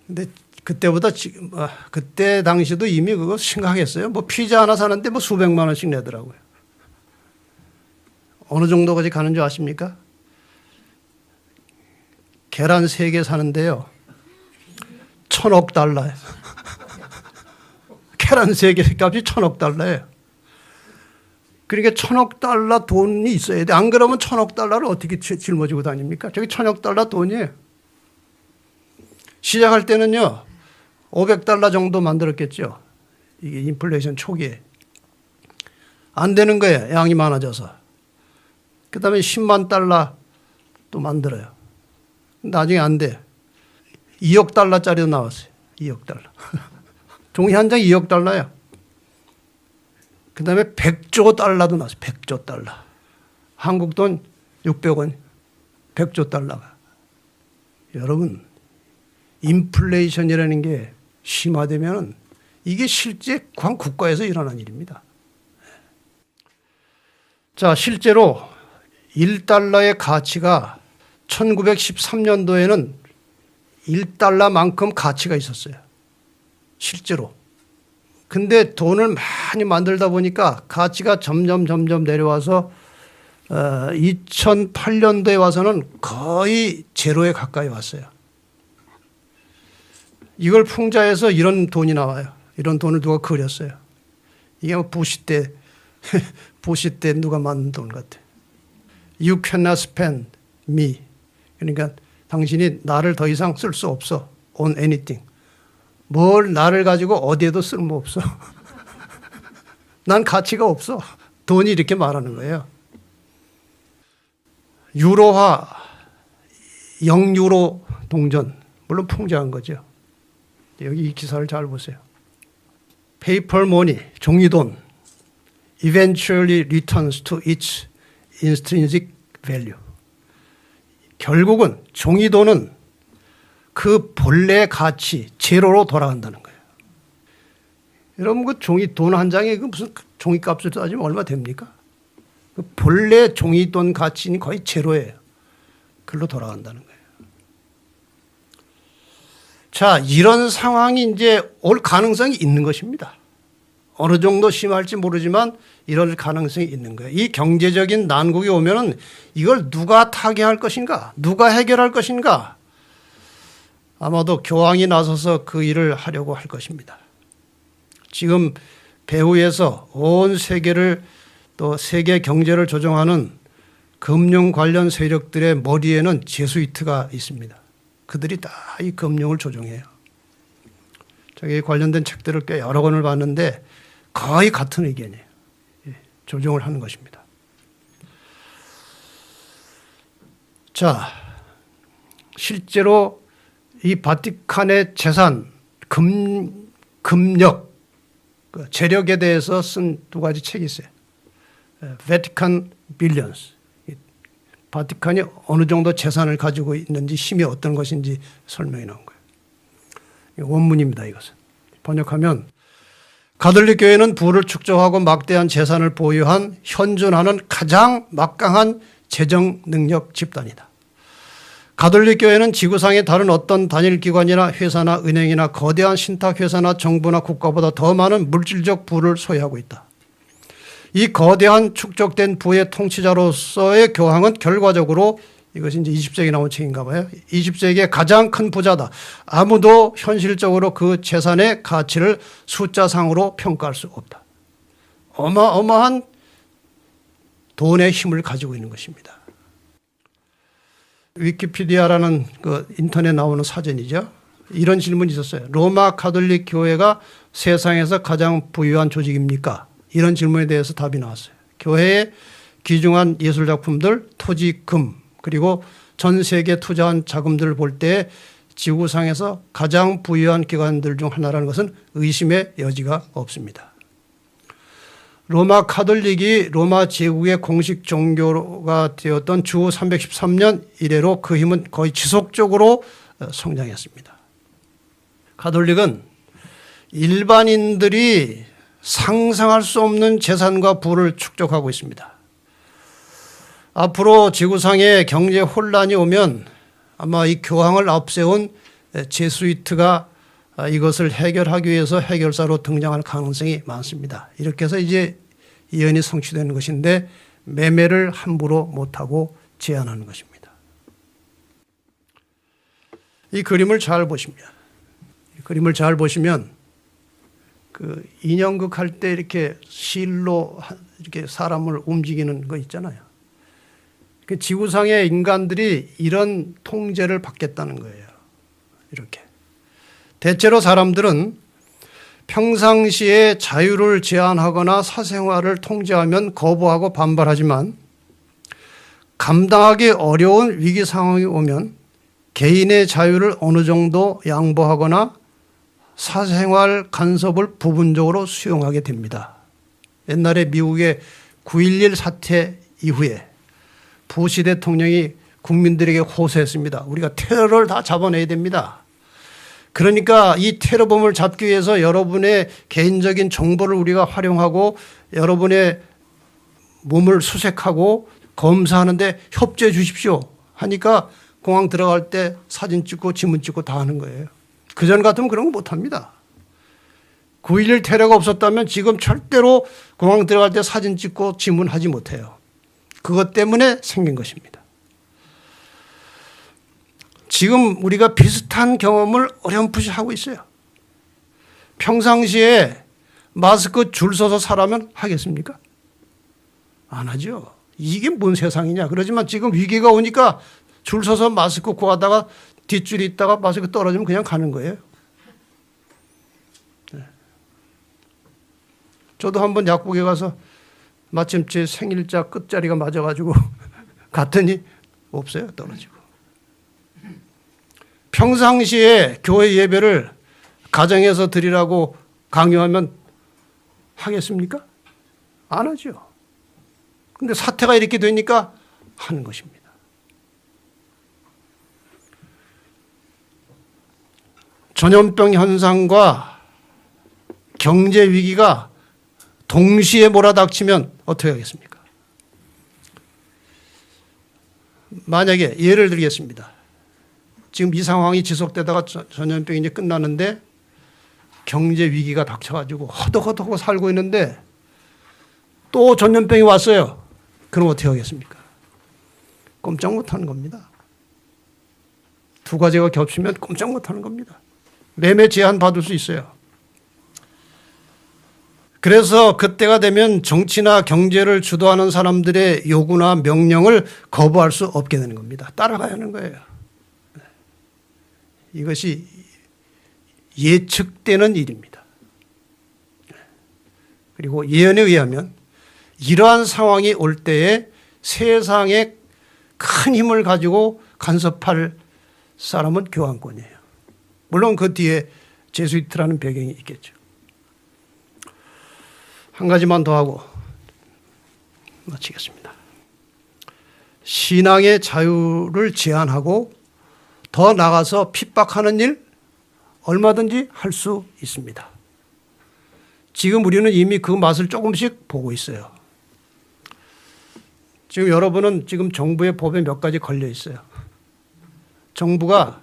근데 그때보다 지금 그때 당시도 이미 그거 심각했어요. 뭐 피자 하나 사는데 뭐 수백만 원씩 내더라고요. 어느 정도까지 가는 줄 아십니까? 계란 3개 사는데요. 1000억 달러예요. 계란 3개 값이 1000억 달러예요. 그러니까 1000억 달러 돈이 있어야 돼. 안 그러면 1000억 달러를 어떻게 짊어지고 다닙니까? 저기 1000억 달러 돈이에요. 시작할 때는요. 500달러 정도 만들었겠죠. 이게 인플레이션 초기에. 안 되는 거예요. 양이 많아져서. 그 다음에 10만 달러 또 만들어요. 나중에 안 돼. 2억 달러짜리도 나왔어요. 2억 달러. 종이 한 장 2억 달러예요. 그 다음에 100조 달러도 나왔어요. 100조 달러. 한국 돈 600원. 100조 달러가. 여러분, 인플레이션이라는 게 심화되면 이게 실제 국가에서 일어난 일입니다. 자, 실제로 1달러의 가치가 1913년도에는 1달러만큼 가치가 있었어요. 실제로. 근데 돈을 많이 만들다 보니까 가치가 점점 내려와서 2008년도에 와서는 거의 제로에 가까이 왔어요. 이걸 풍자해서 이런 돈이 나와요. 이런 돈을 누가 그렸어요. 이게 뭐 부시 때 누가 만든 돈 같아. You cannot spend me. 그러니까 당신이 나를 더 이상 쓸 수 없어. On anything. 뭘 나를 가지고 어디에도 쓸모없어. 난 가치가 없어. 돈이 이렇게 말하는 거예요. 유로화, 0유로 동전. 물론 풍자한 거죠. 여기 이 기사를 잘 보세요. Paper money, 종이돈, eventually returns to its intrinsic value. 결국은 종이돈은 그 본래의 가치, 제로로 돌아간다는 거예요. 여러분, 그 종이돈 한 장에 그 무슨 종이값을 따지면 얼마 됩니까? 그 본래 종이돈 가치는 거의 제로예요. 그걸로 돌아간다는 거예요. 자, 이런 상황이 이제 올 가능성이 있는 것입니다. 어느 정도 심할지 모르지만 이럴 가능성이 있는 거예요. 이 경제적인 난국이 오면은 이걸 누가 타개할 것인가? 누가 해결할 것인가? 아마도 교황이 나서서 그 일을 하려고 할 것입니다. 지금 배후에서 온 세계를 또 세계 경제를 조종하는 금융 관련 세력들의 머리에는 제수이트가 있습니다. 그들이 다 이 금융을 조종해요. 저기 관련된 책들을 꽤 여러 권을 봤는데 거의 같은 의견이에요. 조종을 하는 것입니다. 자, 실제로 이 바티칸의 재산, 금력, 재력에 대해서 쓴 2가지 책이 있어요. Vatican Billions. 바티칸이 어느 정도 재산을 가지고 있는지 힘이 어떤 것인지 설명이 나온 거예요. 원문입니다. 이것은. 번역하면 가톨릭 교회는 부를 축적하고 막대한 재산을 보유한 현존하는 가장 막강한 재정 능력 집단이다. 가톨릭 교회는 지구상의 다른 어떤 단일 기관이나 회사나 은행이나 거대한 신탁 회사나 정부나 국가보다 더 많은 물질적 부를 소유하고 있다. 이 거대한 축적된 부의 통치자로서의 교황은 결과적으로 이것이 이제 20세기 나온 책인가 봐요. 20세기의 가장 큰 부자다. 아무도 현실적으로 그 재산의 가치를 숫자상으로 평가할 수 없다. 어마어마한 돈의 힘을 가지고 있는 것입니다. 위키피디아라는 그 인터넷 나오는 사전이죠. 이런 질문이 있었어요. 로마 가톨릭 교회가 세상에서 가장 부유한 조직입니까? 이런 질문에 대해서 답이 나왔어요. 교회에 귀중한 예술작품들, 토지, 금, 그리고 전 세계에 투자한 자금들을 볼 때 지구상에서 가장 부유한 기관들 중 하나라는 것은 의심의 여지가 없습니다. 로마 카톨릭이 로마 제국의 공식 종교가 되었던 주 313년 이래로 그 힘은 거의 지속적으로 성장했습니다. 가톨릭은 일반인들이 상상할 수 없는 재산과 부를 축적하고 있습니다. 앞으로 지구상에 경제 혼란이 오면 아마 이 교황을 앞세운 제수이트가 이것을 해결하기 위해서 해결사로 등장할 가능성이 많습니다. 이렇게 해서 이제 예언이 성취되는 것인데 매매를 함부로 못하고 제한하는 것입니다. 이 그림을 잘 보시면, 그 인형극 할 때 이렇게 실로 이렇게 사람을 움직이는 거 있잖아요. 그 지구상의 인간들이 이런 통제를 받겠다는 거예요. 이렇게. 대체로 사람들은 평상시에 자유를 제한하거나 사생활을 통제하면 거부하고 반발하지만 감당하기 어려운 위기 상황이 오면 개인의 자유를 어느 정도 양보하거나 사생활 간섭을 부분적으로 수용하게 됩니다. 옛날에 미국의 9.11 사태 이후에 부시 대통령이 국민들에게 호소했습니다. 우리가 테러를 다 잡아내야 됩니다. 그러니까 이 테러범을 잡기 위해서 여러분의 개인적인 정보를 우리가 활용하고 여러분의 몸을 수색하고 검사하는데 협조해 주십시오 하니까 공항 들어갈 때 사진 찍고 지문 찍고 다 하는 거예요. 그전 같으면 그런 거 못합니다. 9.11 테러가 없었다면 지금 절대로 공항 들어갈 때 사진 찍고 지문하지 못해요. 그것 때문에 생긴 것입니다. 지금 우리가 비슷한 경험을 어렴풋이 하고 있어요. 평상시에 마스크 줄 서서 사라면 하겠습니까? 안 하죠. 이게 뭔 세상이냐. 그러지만 지금 위기가 오니까 줄 서서 마스크 구하다가 뒷줄이 있다가 마스크 떨어지면 그냥 가는 거예요. 네. 저도 한번 약국에 가서 마침 제 생일자 끝자리가 맞아가지고 갔더니 없어요. 떨어지고. 평상시에 교회 예배를 가정에서 드리라고 강요하면 하겠습니까? 안 하죠. 근데 사태가 이렇게 되니까 하는 것입니다. 전염병 현상과 경제 위기가 동시에 몰아닥치면 어떻게 하겠습니까? 만약에 예를 들겠습니다. 지금 이 상황이 지속되다가 전염병이 이제 끝나는데 경제 위기가 닥쳐가지고 허덕허덕 살고 있는데 또 전염병이 왔어요. 그럼 어떻게 하겠습니까? 꼼짝 못하는 겁니다. 두 가지가 겹치면 꼼짝 못하는 겁니다. 매매 제한 받을 수 있어요. 그래서 그때가 되면 정치나 경제를 주도하는 사람들의 요구나 명령을 거부할 수 없게 되는 겁니다. 따라가야 하는 거예요. 이것이 예측되는 일입니다. 그리고 예언에 의하면 이러한 상황이 올 때에 세상에 큰 힘을 가지고 간섭할 사람은 교황권이에요. 물론 그 뒤에 제수이트라는 배경이 있겠죠. 한 가지만 더 하고 마치겠습니다. 신앙의 자유를 제한하고 더 나가서 핍박하는 일 얼마든지 할 수 있습니다. 지금 우리는 이미 그 맛을 조금씩 보고 있어요. 지금 여러분은 지금 정부의 법에 몇 가지 걸려 있어요. 정부가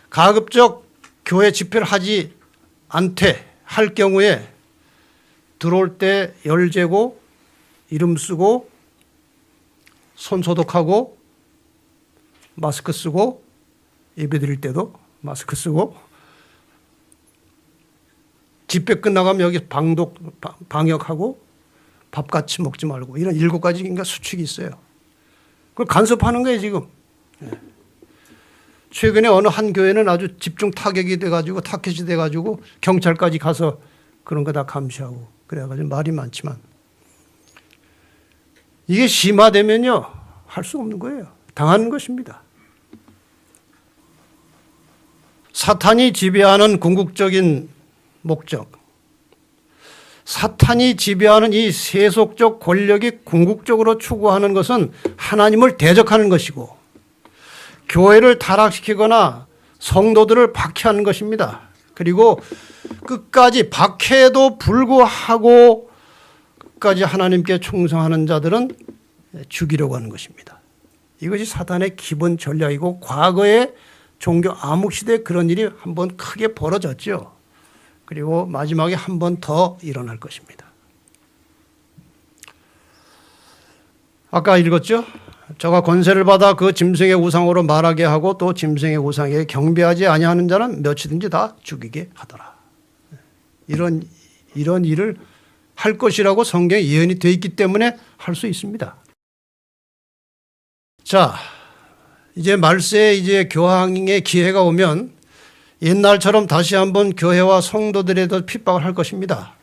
가급적 교회 집회를 하지 않되 할 경우에 들어올 때 열 재고 이름 쓰고 손 소독하고 마스크 쓰고 예배 드릴 때도 마스크 쓰고 집회 끝나가면 여기 방역하고 밥 같이 먹지 말고 이런 7가지인가 수칙이 있어요. 그걸 간섭하는 거예요 지금. 최근에 어느 한 교회는 아주 집중 타격이 돼가지고 타켓이 돼가지고 경찰까지 가서 그런 거 다 감시하고 그래가지고 말이 많지만 이게 심화되면요 할 수 없는 거예요. 당하는 것입니다. 사탄이 지배하는 궁극적인 목적, 사탄이 지배하는 이 세속적 권력이 궁극적으로 추구하는 것은 하나님을 대적하는 것이고 교회를 타락시키거나 성도들을 박해하는 것입니다. 그리고 끝까지 박해에도 불구하고 끝까지 하나님께 충성하는 자들은 죽이려고 하는 것입니다. 이것이 사탄의 기본 전략이고 과거에 종교 암흑시대에 그런 일이 한번 크게 벌어졌죠. 그리고 마지막에 한 번 더 일어날 것입니다. 아까 읽었죠? 저가 권세를 받아 그 짐승의 우상으로 말하게 하고 또 짐승의 우상에 경배하지 아니하는 자는 몇이든지 다 죽이게 하더라. 이런 일을 할 것이라고 성경에 예언이 되어 있기 때문에 할 수 있습니다. 자, 이제 말세에 이제 교황의 기회가 오면 옛날처럼 다시 한번 교회와 성도들에 대해 핍박을 할 것입니다.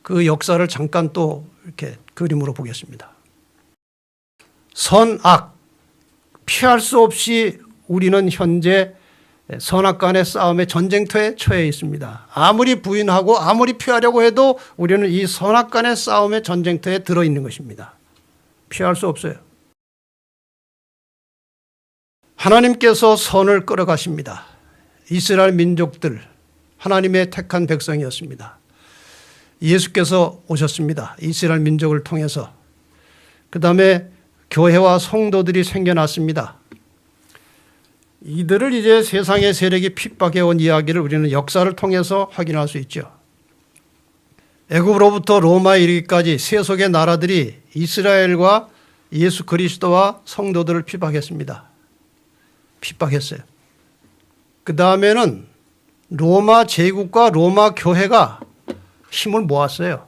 그 역사를 잠깐 또 이렇게 그림으로 보겠습니다. 선악, 피할 수 없이 우리는 현재 선악 간의 싸움의 전쟁터에 처해 있습니다. 아무리 부인하고 아무리 피하려고 해도 우리는 이 선악 간의 싸움의 전쟁터에 들어있는 것입니다. 피할 수 없어요. 하나님께서 선을 끌어가십니다. 이스라엘 민족들, 하나님의 택한 백성이었습니다. 예수께서 오셨습니다. 이스라엘 민족을 통해서. 그 다음에 교회와 성도들이 생겨났습니다. 이들을 이제 세상의 세력이 핍박해온 이야기를 우리는 역사를 통해서 확인할 수 있죠. 애굽으로부터 로마에 이르기까지 세속의 나라들이 이스라엘과 예수 그리스도와 성도들을 핍박했습니다. 핍박했어요. 그 다음에는 로마 제국과 로마 교회가 힘을 모았어요.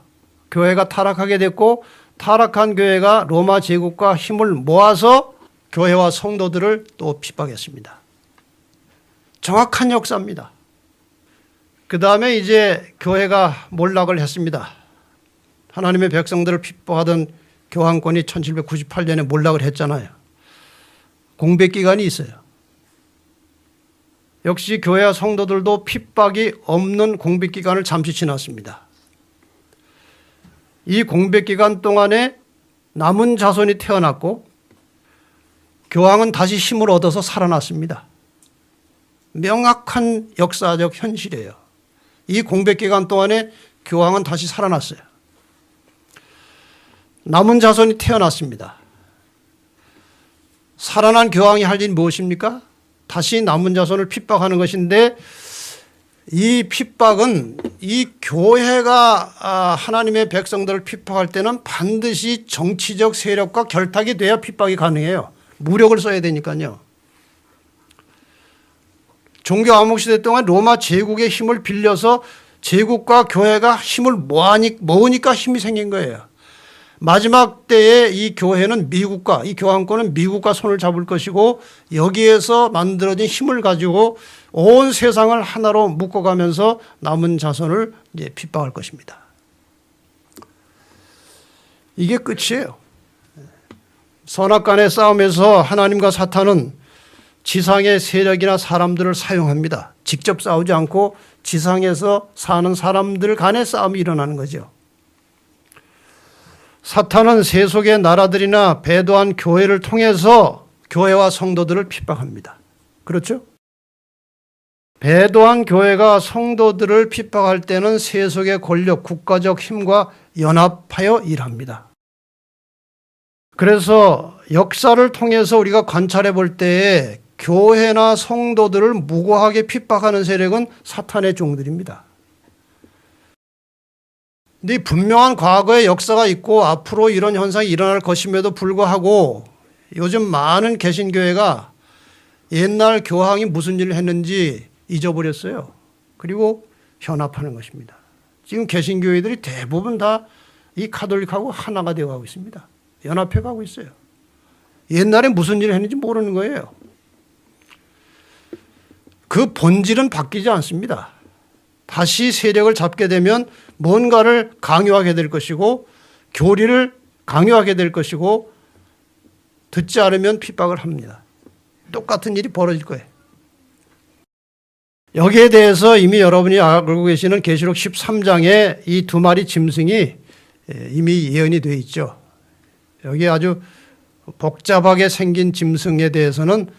교회가 타락하게 됐고 타락한 교회가 로마 제국과 힘을 모아서 교회와 성도들을 또 핍박했습니다. 정확한 역사입니다. 그 다음에 이제 교회가 몰락을 했습니다. 하나님의 백성들을 핍박하던 교황권이 1798년에 몰락을 했잖아요. 공백기간이 있어요. 역시 교회와 성도들도 핍박이 없는 공백기간을 잠시 지났습니다. 이 공백기간 동안에 남은 자손이 태어났고 교황은 다시 힘을 얻어서 살아났습니다. 명확한 역사적 현실이에요. 이 공백기간 동안에 교황은 다시 살아났어요. 남은 자손이 태어났습니다. 살아난 교황이 할 일이 무엇입니까? 다시 남은 자손을 핍박하는 것인데 이 핍박은 이 교회가 하나님의 백성들을 핍박할 때는 반드시 정치적 세력과 결탁이 돼야 핍박이 가능해요. 무력을 써야 되니까요. 종교 암흑시대 동안 로마 제국의 힘을 빌려서 제국과 교회가 힘을 모으니까 힘이 생긴 거예요. 마지막 때에 이 교회는 미국과 이 교황권은 미국과 손을 잡을 것이고 여기에서 만들어진 힘을 가지고 온 세상을 하나로 묶어가면서 남은 자손을 이제 핍박할 것입니다. 이게 끝이에요. 선악간의 싸움에서 하나님과 사탄은 지상의 세력이나 사람들을 사용합니다. 직접 싸우지 않고 지상에서 사는 사람들 간의 싸움이 일어나는 거죠. 사탄은 세속의 나라들이나 배도한 교회를 통해서 교회와 성도들을 핍박합니다. 그렇죠? 배도한 교회가 성도들을 핍박할 때는 세속의 권력, 국가적 힘과 연합하여 일합니다. 그래서 역사를 통해서 우리가 관찰해 볼 때에 교회나 성도들을 무고하게 핍박하는 세력은 사탄의 종들입니다. 근데 분명한 과거의 역사가 있고 앞으로 이런 현상이 일어날 것임에도 불구하고 요즘 많은 개신교회가 옛날 교황이 무슨 일을 했는지 잊어버렸어요. 그리고 현합하는 것입니다. 지금 개신교회들이 대부분 다 이 가톨릭하고 하나가 되어가고 있습니다. 연합해가고 있어요. 옛날에 무슨 일을 했는지 모르는 거예요. 그 본질은 바뀌지 않습니다. 다시 세력을 잡게 되면 뭔가를 강요하게 될 것이고 교리를 강요하게 될 것이고 듣지 않으면 핍박을 합니다. 똑같은 일이 벌어질 거예요. 여기에 대해서 이미 여러분이 알고 계시는 계시록 13장에 이 두 마리 짐승이 이미 예언이 되어 있죠. 여기 아주 복잡하게 생긴 짐승에 대해서는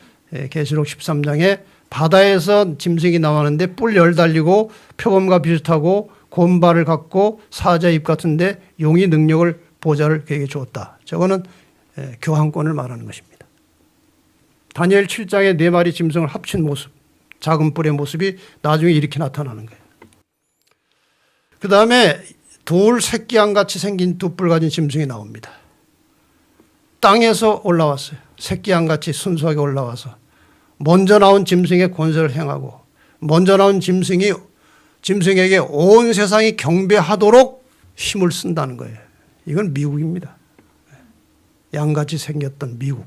계시록 13장에 바다에서 짐승이 나왔는데 뿔 열 달리고 표범과 비슷하고 곰발을 갖고 사자의 입 같은데 용의 능력을 보좌를 그에게 주었다. 저거는 교황권을 말하는 것입니다. 다니엘 7장의 네 마리 짐승을 합친 모습, 작은 뿔의 모습이 나중에 이렇게 나타나는 거예요. 그 다음에 돌 새끼양같이 생긴 두 뿔 가진 짐승이 나옵니다. 땅에서 올라왔어요. 새끼양같이 순수하게 올라와서 먼저 나온 짐승의 권세를 행하고 먼저 나온 짐승에게 온 세상이 경배하도록 힘을 쓴다는 거예요. 이건 미국입니다. 양같이 생겼던 미국.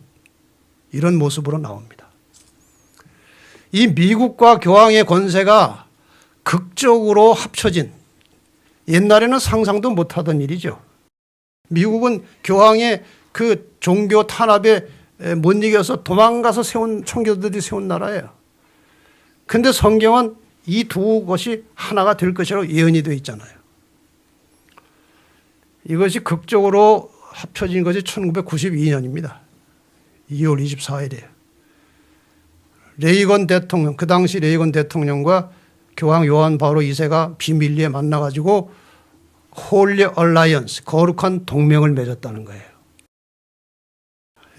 이런 모습으로 나옵니다. 이 미국과 교황의 권세가 극적으로 합쳐진 옛날에는 상상도 못하던 일이죠. 미국은 교황의 그 종교 탄압에 못 이겨서 도망가서 세운 청교도들이 세운 나라예요. 그런데 성경은 이 두 것이 하나가 될 것이라고 예언이 되어 있잖아요. 이것이 극적으로 합쳐진 것이 1992년입니다. 2월 24일이에요. 레이건 대통령, 그 당시 레이건 대통령과 교황 요한 바오로 2세가 비밀리에 만나가지고 홀리 얼라이언스, 거룩한 동맹을 맺었다는 거예요.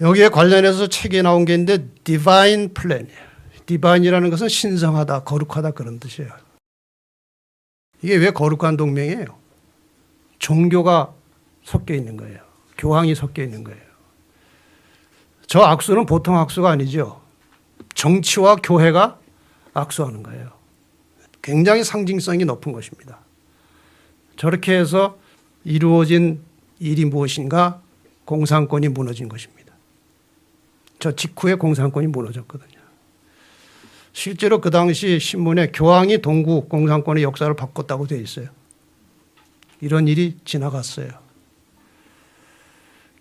여기에 관련해서 책에 나온 게 있는데 디바인 플랜이에요. 디바인이라는 것은 신성하다, 거룩하다 그런 뜻이에요. 이게 왜 거룩한 동맹이에요? 종교가 섞여 있는 거예요. 교황이 섞여 있는 거예요. 저 악수는 보통 악수가 아니죠. 정치와 교회가 악수하는 거예요. 굉장히 상징성이 높은 것입니다. 저렇게 해서 이루어진 일이 무엇인가? 공산권이 무너진 것입니다. 저 직후에 공산권이 무너졌거든요. 실제로 그 당시 신문에 교황이 동구 공산권의 역사를 바꿨다고 되어 있어요. 이런 일이 지나갔어요.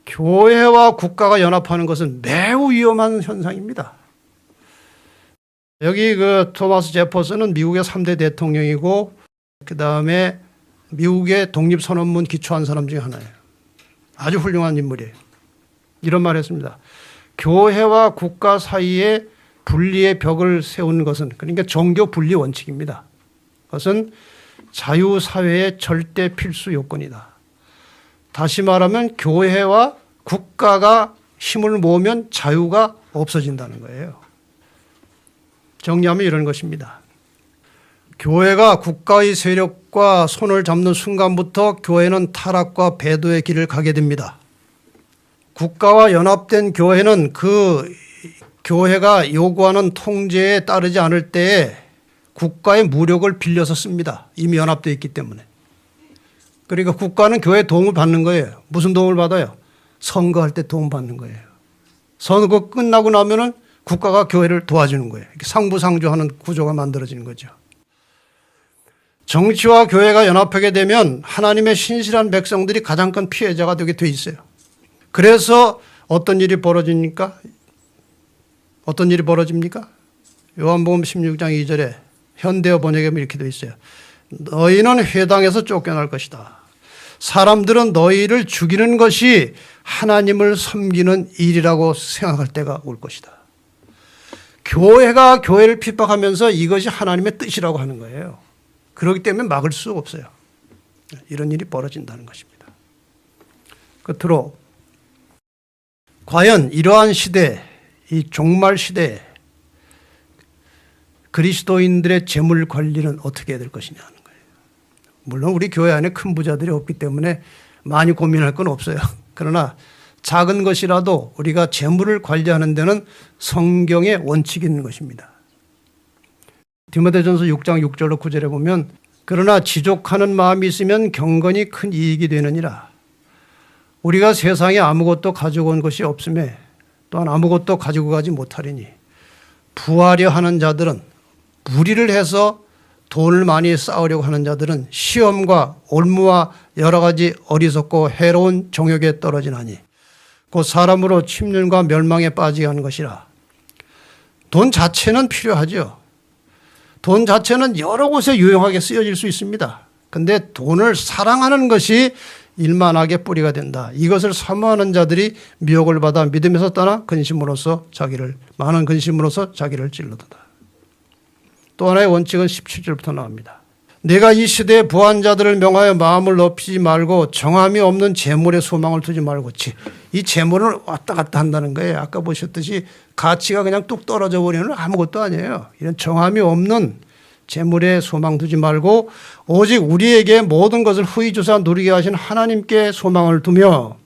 교회와 국가가 연합하는 것은 매우 위험한 현상입니다. 여기 그 토마스 제퍼슨은 미국의 3대 대통령이고 그 다음에 미국의 독립선언문 기초한 사람 중에 하나예요. 아주 훌륭한 인물이에요. 이런 말을 했습니다. 교회와 국가 사이에 분리의 벽을 세우는 것은, 그러니까 종교 분리 원칙입니다. 그것은 자유사회의 절대 필수 요건이다. 다시 말하면 교회와 국가가 힘을 모으면 자유가 없어진다는 거예요. 정리하면 이런 것입니다. 교회가 국가의 세력과 손을 잡는 순간부터 교회는 타락과 배도의 길을 가게 됩니다. 국가와 연합된 교회는 그 교회가 요구하는 통제에 따르지 않을 때에 국가의 무력을 빌려서 씁니다. 이미 연합되어 있기 때문에. 그러니까 국가는 교회의 도움을 받는 거예요. 무슨 도움을 받아요? 선거할 때 도움 받는 거예요. 선거 끝나고 나면은 국가가 교회를 도와주는 거예요. 이렇게 상부상조하는 구조가 만들어지는 거죠. 정치와 교회가 연합하게 되면 하나님의 신실한 백성들이 가장 큰 피해자가 되게 돼 있어요. 그래서 어떤 일이 벌어집니까? 요한복음 16장 2절에 현대어 번역에 이렇게 되어 있어요. 너희는 회당에서 쫓겨날 것이다. 사람들은 너희를 죽이는 것이 하나님을 섬기는 일이라고 생각할 때가 올 것이다. 교회가 교회를 핍박하면서 이것이 하나님의 뜻이라고 하는 거예요. 그렇기 때문에 막을 수 없어요. 이런 일이 벌어진다는 것입니다. 끝으로 과연 이러한 시대, 이 종말 시대에 그리스도인들의 재물 관리는 어떻게 해야 될 것이냐 하는 거예요. 물론 우리 교회 안에 큰 부자들이 없기 때문에 많이 고민할 건 없어요. 그러나 작은 것이라도 우리가 재물을 관리하는 데는 성경의 원칙이 있는 것입니다. 디모데전서 6장 6절로 9절에 보면 그러나 지족하는 마음이 있으면 경건이 큰 이익이 되느니라. 우리가 세상에 아무것도 가지고 온 것이 없음에 또한 아무것도 가지고 가지 못하리니 부하려 하는 자들은 무리를 해서 돈을 많이 쌓으려고 하는 자들은 시험과 올무와 여러 가지 어리석고 해로운 정욕에 떨어지나니 곧 사람으로 침륜과 멸망에 빠지게 하는 것이라. 돈 자체는 필요하죠. 돈 자체는 여러 곳에 유용하게 쓰여질 수 있습니다. 그런데 돈을 사랑하는 것이 일만하게 뿌리가 된다. 이것을 사모하는 자들이 미혹을 받아 믿음에서 떠나 많은 근심으로서 자기를 찔러도다. 또 하나의 원칙은 17절부터 나옵니다. 내가 이 시대의 부한 자들을 명하여 마음을 높이지 말고 정함이 없는 재물에 소망을 두지 말고. 이 재물을 왔다 갔다 한다는 거예요. 아까 보셨듯이 가치가 그냥 뚝 떨어져 버리는 아무것도 아니에요. 이런 정함이 없는 재물에 소망 두지 말고 오직 우리에게 모든 것을 후이주사 누리게 하신 하나님께 소망을 두며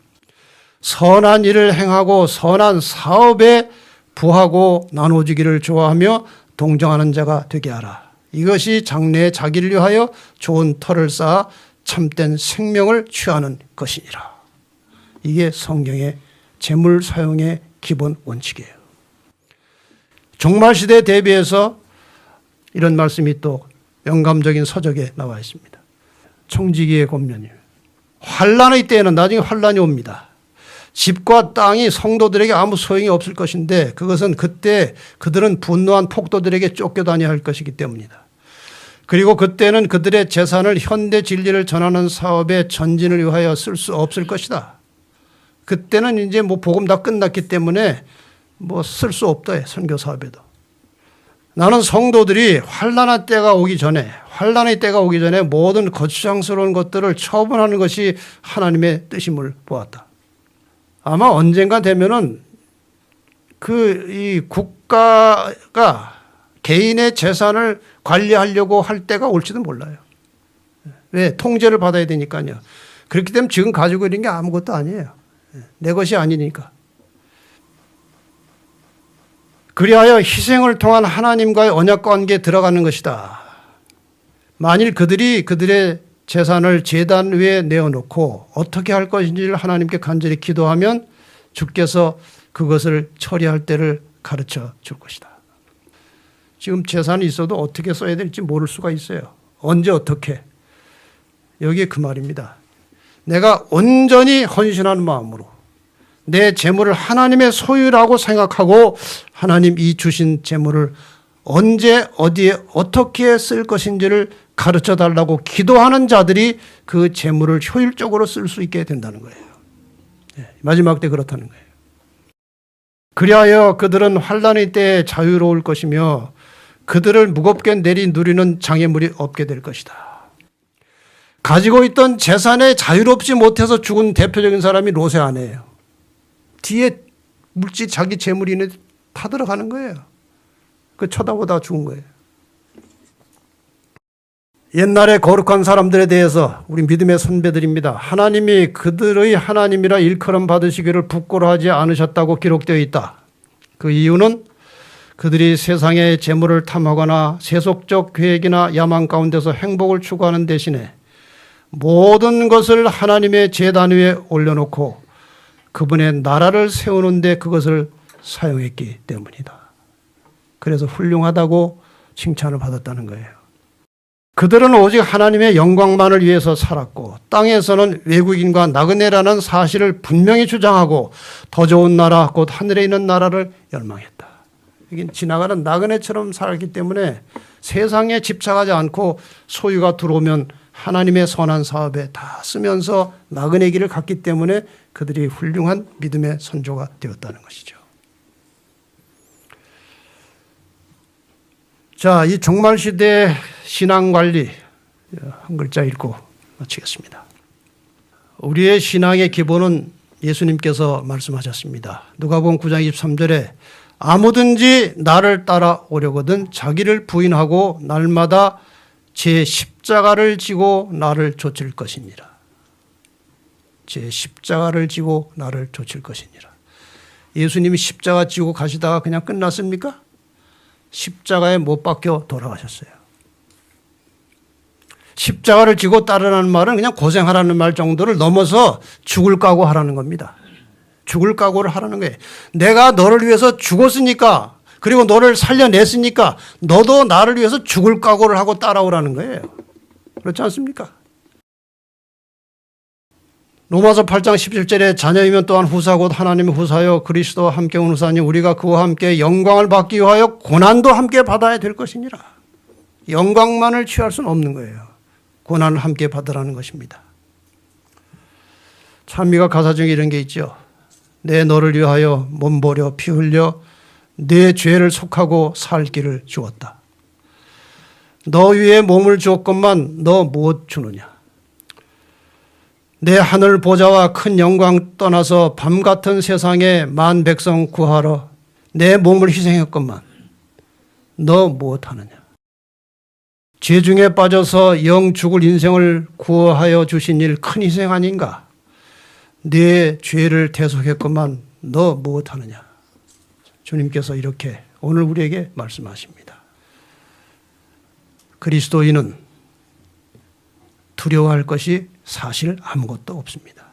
선한 일을 행하고 선한 사업에 부하고 나눠주기를 좋아하며 동정하는 자가 되게 하라. 이것이 장래에 자기를 위하여 좋은 터를 쌓아 참된 생명을 취하는 것이니라. 이게 성경의 재물 사용의 기본 원칙이에요. 종말 시대에 대비해서 이런 말씀이 또 영감적인 서적에 나와 있습니다. 청지기의 권면이에요. 환난의 때에는 나중에 환난이 옵니다. 집과 땅이 성도들에게 아무 소용이 없을 것인데 그것은 그때 그들은 분노한 폭도들에게 쫓겨다녀야 할 것이기 때문이다. 그리고 그때는 그들의 재산을 현대 진리를 전하는 사업에 전진을 위하여 쓸 수 없을 것이다. 그때는 이제 복음 다 끝났기 때문에 쓸 수 없다. 선교 사업에도. 나는 성도들이 환난의 때가 오기 전에 모든 거추장스러운 것들을 처분하는 것이 하나님의 뜻임을 보았다. 아마 언젠가 되면은 이 국가가 개인의 재산을 관리하려고 할 때가 올지도 몰라요. 왜? 통제를 받아야 되니까요. 그렇기 때문에 지금 가지고 있는 게 아무것도 아니에요. 내 것이 아니니까. 그리하여 희생을 통한 하나님과의 언약 관계에 들어가는 것이다. 만일 그들이 그들의 재산을 제단 위에 내어놓고 어떻게 할 것인지를 하나님께 간절히 기도하면 주께서 그것을 처리할 때를 가르쳐 줄 것이다. 지금 재산이 있어도 어떻게 써야 될지 모를 수가 있어요. 언제 어떻게. 여기에 그 말입니다. 내가 온전히 헌신하는 마음으로 내 재물을 하나님의 소유라고 생각하고 하나님 이 주신 재물을 언제 어디에 어떻게 쓸 것인지를 가르쳐 달라고 기도하는 자들이 그 재물을 효율적으로 쓸 수 있게 된다는 거예요. 마지막 때 그렇다는 거예요. 그리하여 그들은 환난의 때에 자유로울 것이며 그들을 무겁게 내리 누리는 장애물이 없게 될 것이다. 가지고 있던 재산에 자유롭지 못해서 죽은 대표적인 사람이 로세 아내예요. 뒤에 물질 자기 재물이 있는데 타 들어가는 거예요. 그 쳐다보다 죽은 거예요. 옛날에 거룩한 사람들에 대해서 우리 믿음의 선배들입니다. 하나님이 그들의 하나님이라 일컬음 받으시기를 부끄러워하지 않으셨다고 기록되어 있다. 그 이유는 그들이 세상의 재물을 탐하거나 세속적 계획이나 야망 가운데서 행복을 추구하는 대신에 모든 것을 하나님의 제단 위에 올려놓고 그분의 나라를 세우는데 그것을 사용했기 때문이다. 그래서 훌륭하다고 칭찬을 받았다는 거예요. 그들은 오직 하나님의 영광만을 위해서 살았고 땅에서는 외국인과 나그네라는 사실을 분명히 주장하고 더 좋은 나라 곧 하늘에 있는 나라를 열망했다. 이게 지나가는 나그네처럼 살았기 때문에 세상에 집착하지 않고 소유가 들어오면 하나님의 선한 사업에 다 쓰면서 나그네 길을 갔기 때문에 그들이 훌륭한 믿음의 선조가 되었다는 것이죠. 자, 이 종말시대 신앙관리 한 글자 읽고 마치겠습니다. 우리의 신앙의 기본은 예수님께서 말씀하셨습니다. 누가복음 9장 23절에 아무든지 나를 따라오려거든 자기를 부인하고 날마다 제 십자가를 지고 나를 좇을 것이니라. 제 십자가를 지고 나를 좇을 것이니라. 예수님이 십자가 지고 가시다가 그냥 끝났습니까? 십자가에 못 박혀 돌아가셨어요. 십자가를 지고 따르라는 말은 그냥 고생하라는 말 정도를 넘어서 죽을 각오하라는 겁니다. 죽을 각오를 하라는 거예요. 내가 너를 위해서 죽었으니까, 그리고 너를 살려냈으니까 너도 나를 위해서 죽을 각오를 하고 따라오라는 거예요. 그렇지 않습니까? 로마서 8장 17절에 자녀이면 또한 후사 곧 하나님의 후사여 그리스도와 함께 온 후사니 우리가 그와 함께 영광을 받기 위하여 고난도 함께 받아야 될 것이니라. 영광만을 취할 수는 없는 거예요. 고난을 함께 받으라는 것입니다. 찬미가 가사 중에 이런 게 있죠. 내 너를 위하여 몸버려 피 흘려 내 죄를 속하고 살 길을 주었다. 너 위에 몸을 주었건만 너 무엇 주느냐. 내 하늘 보좌와 큰 영광 떠나서 밤 같은 세상에 만 백성 구하러 내 몸을 희생했건만 너 무엇하느냐. 죄 중에 빠져서 영 죽을 인생을 구하여 주신 일 큰 희생 아닌가. 내 죄를 대속했건만 너 무엇하느냐. 주님께서 이렇게 오늘 우리에게 말씀하십니다. 그리스도인은 두려워할 것이 사실 아무것도 없습니다.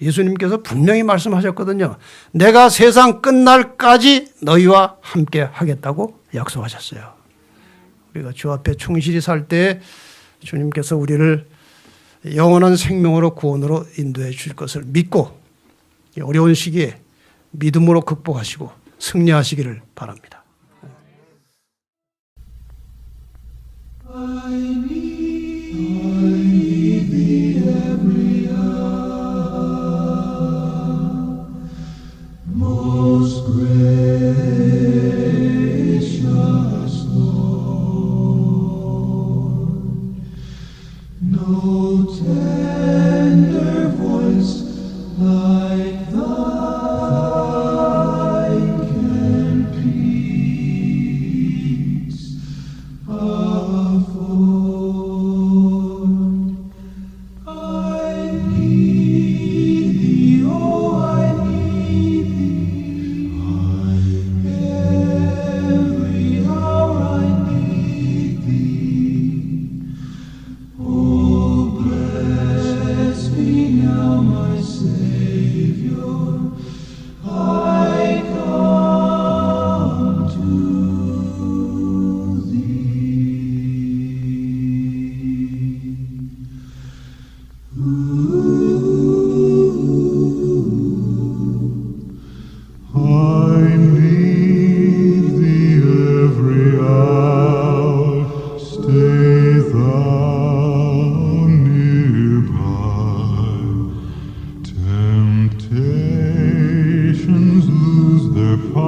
예수님께서 분명히 말씀하셨거든요. 내가 세상 끝날까지 너희와 함께 하겠다고 약속하셨어요. 우리가 주 앞에 충실히 살 때 주님께서 우리를 영원한 생명으로 구원으로 인도해 줄 것을 믿고 어려운 시기에 믿음으로 극복하시고 승리하시기를 바랍니다. I need thee every hour, most gracious Lord. No tender voice like thine can peace afford. I need thee, oh, I need thee. Every hour I need thee. Oh, bless me now, my Savior. I come to I need thee every hour, stay thou nearby. Temptations lose their power.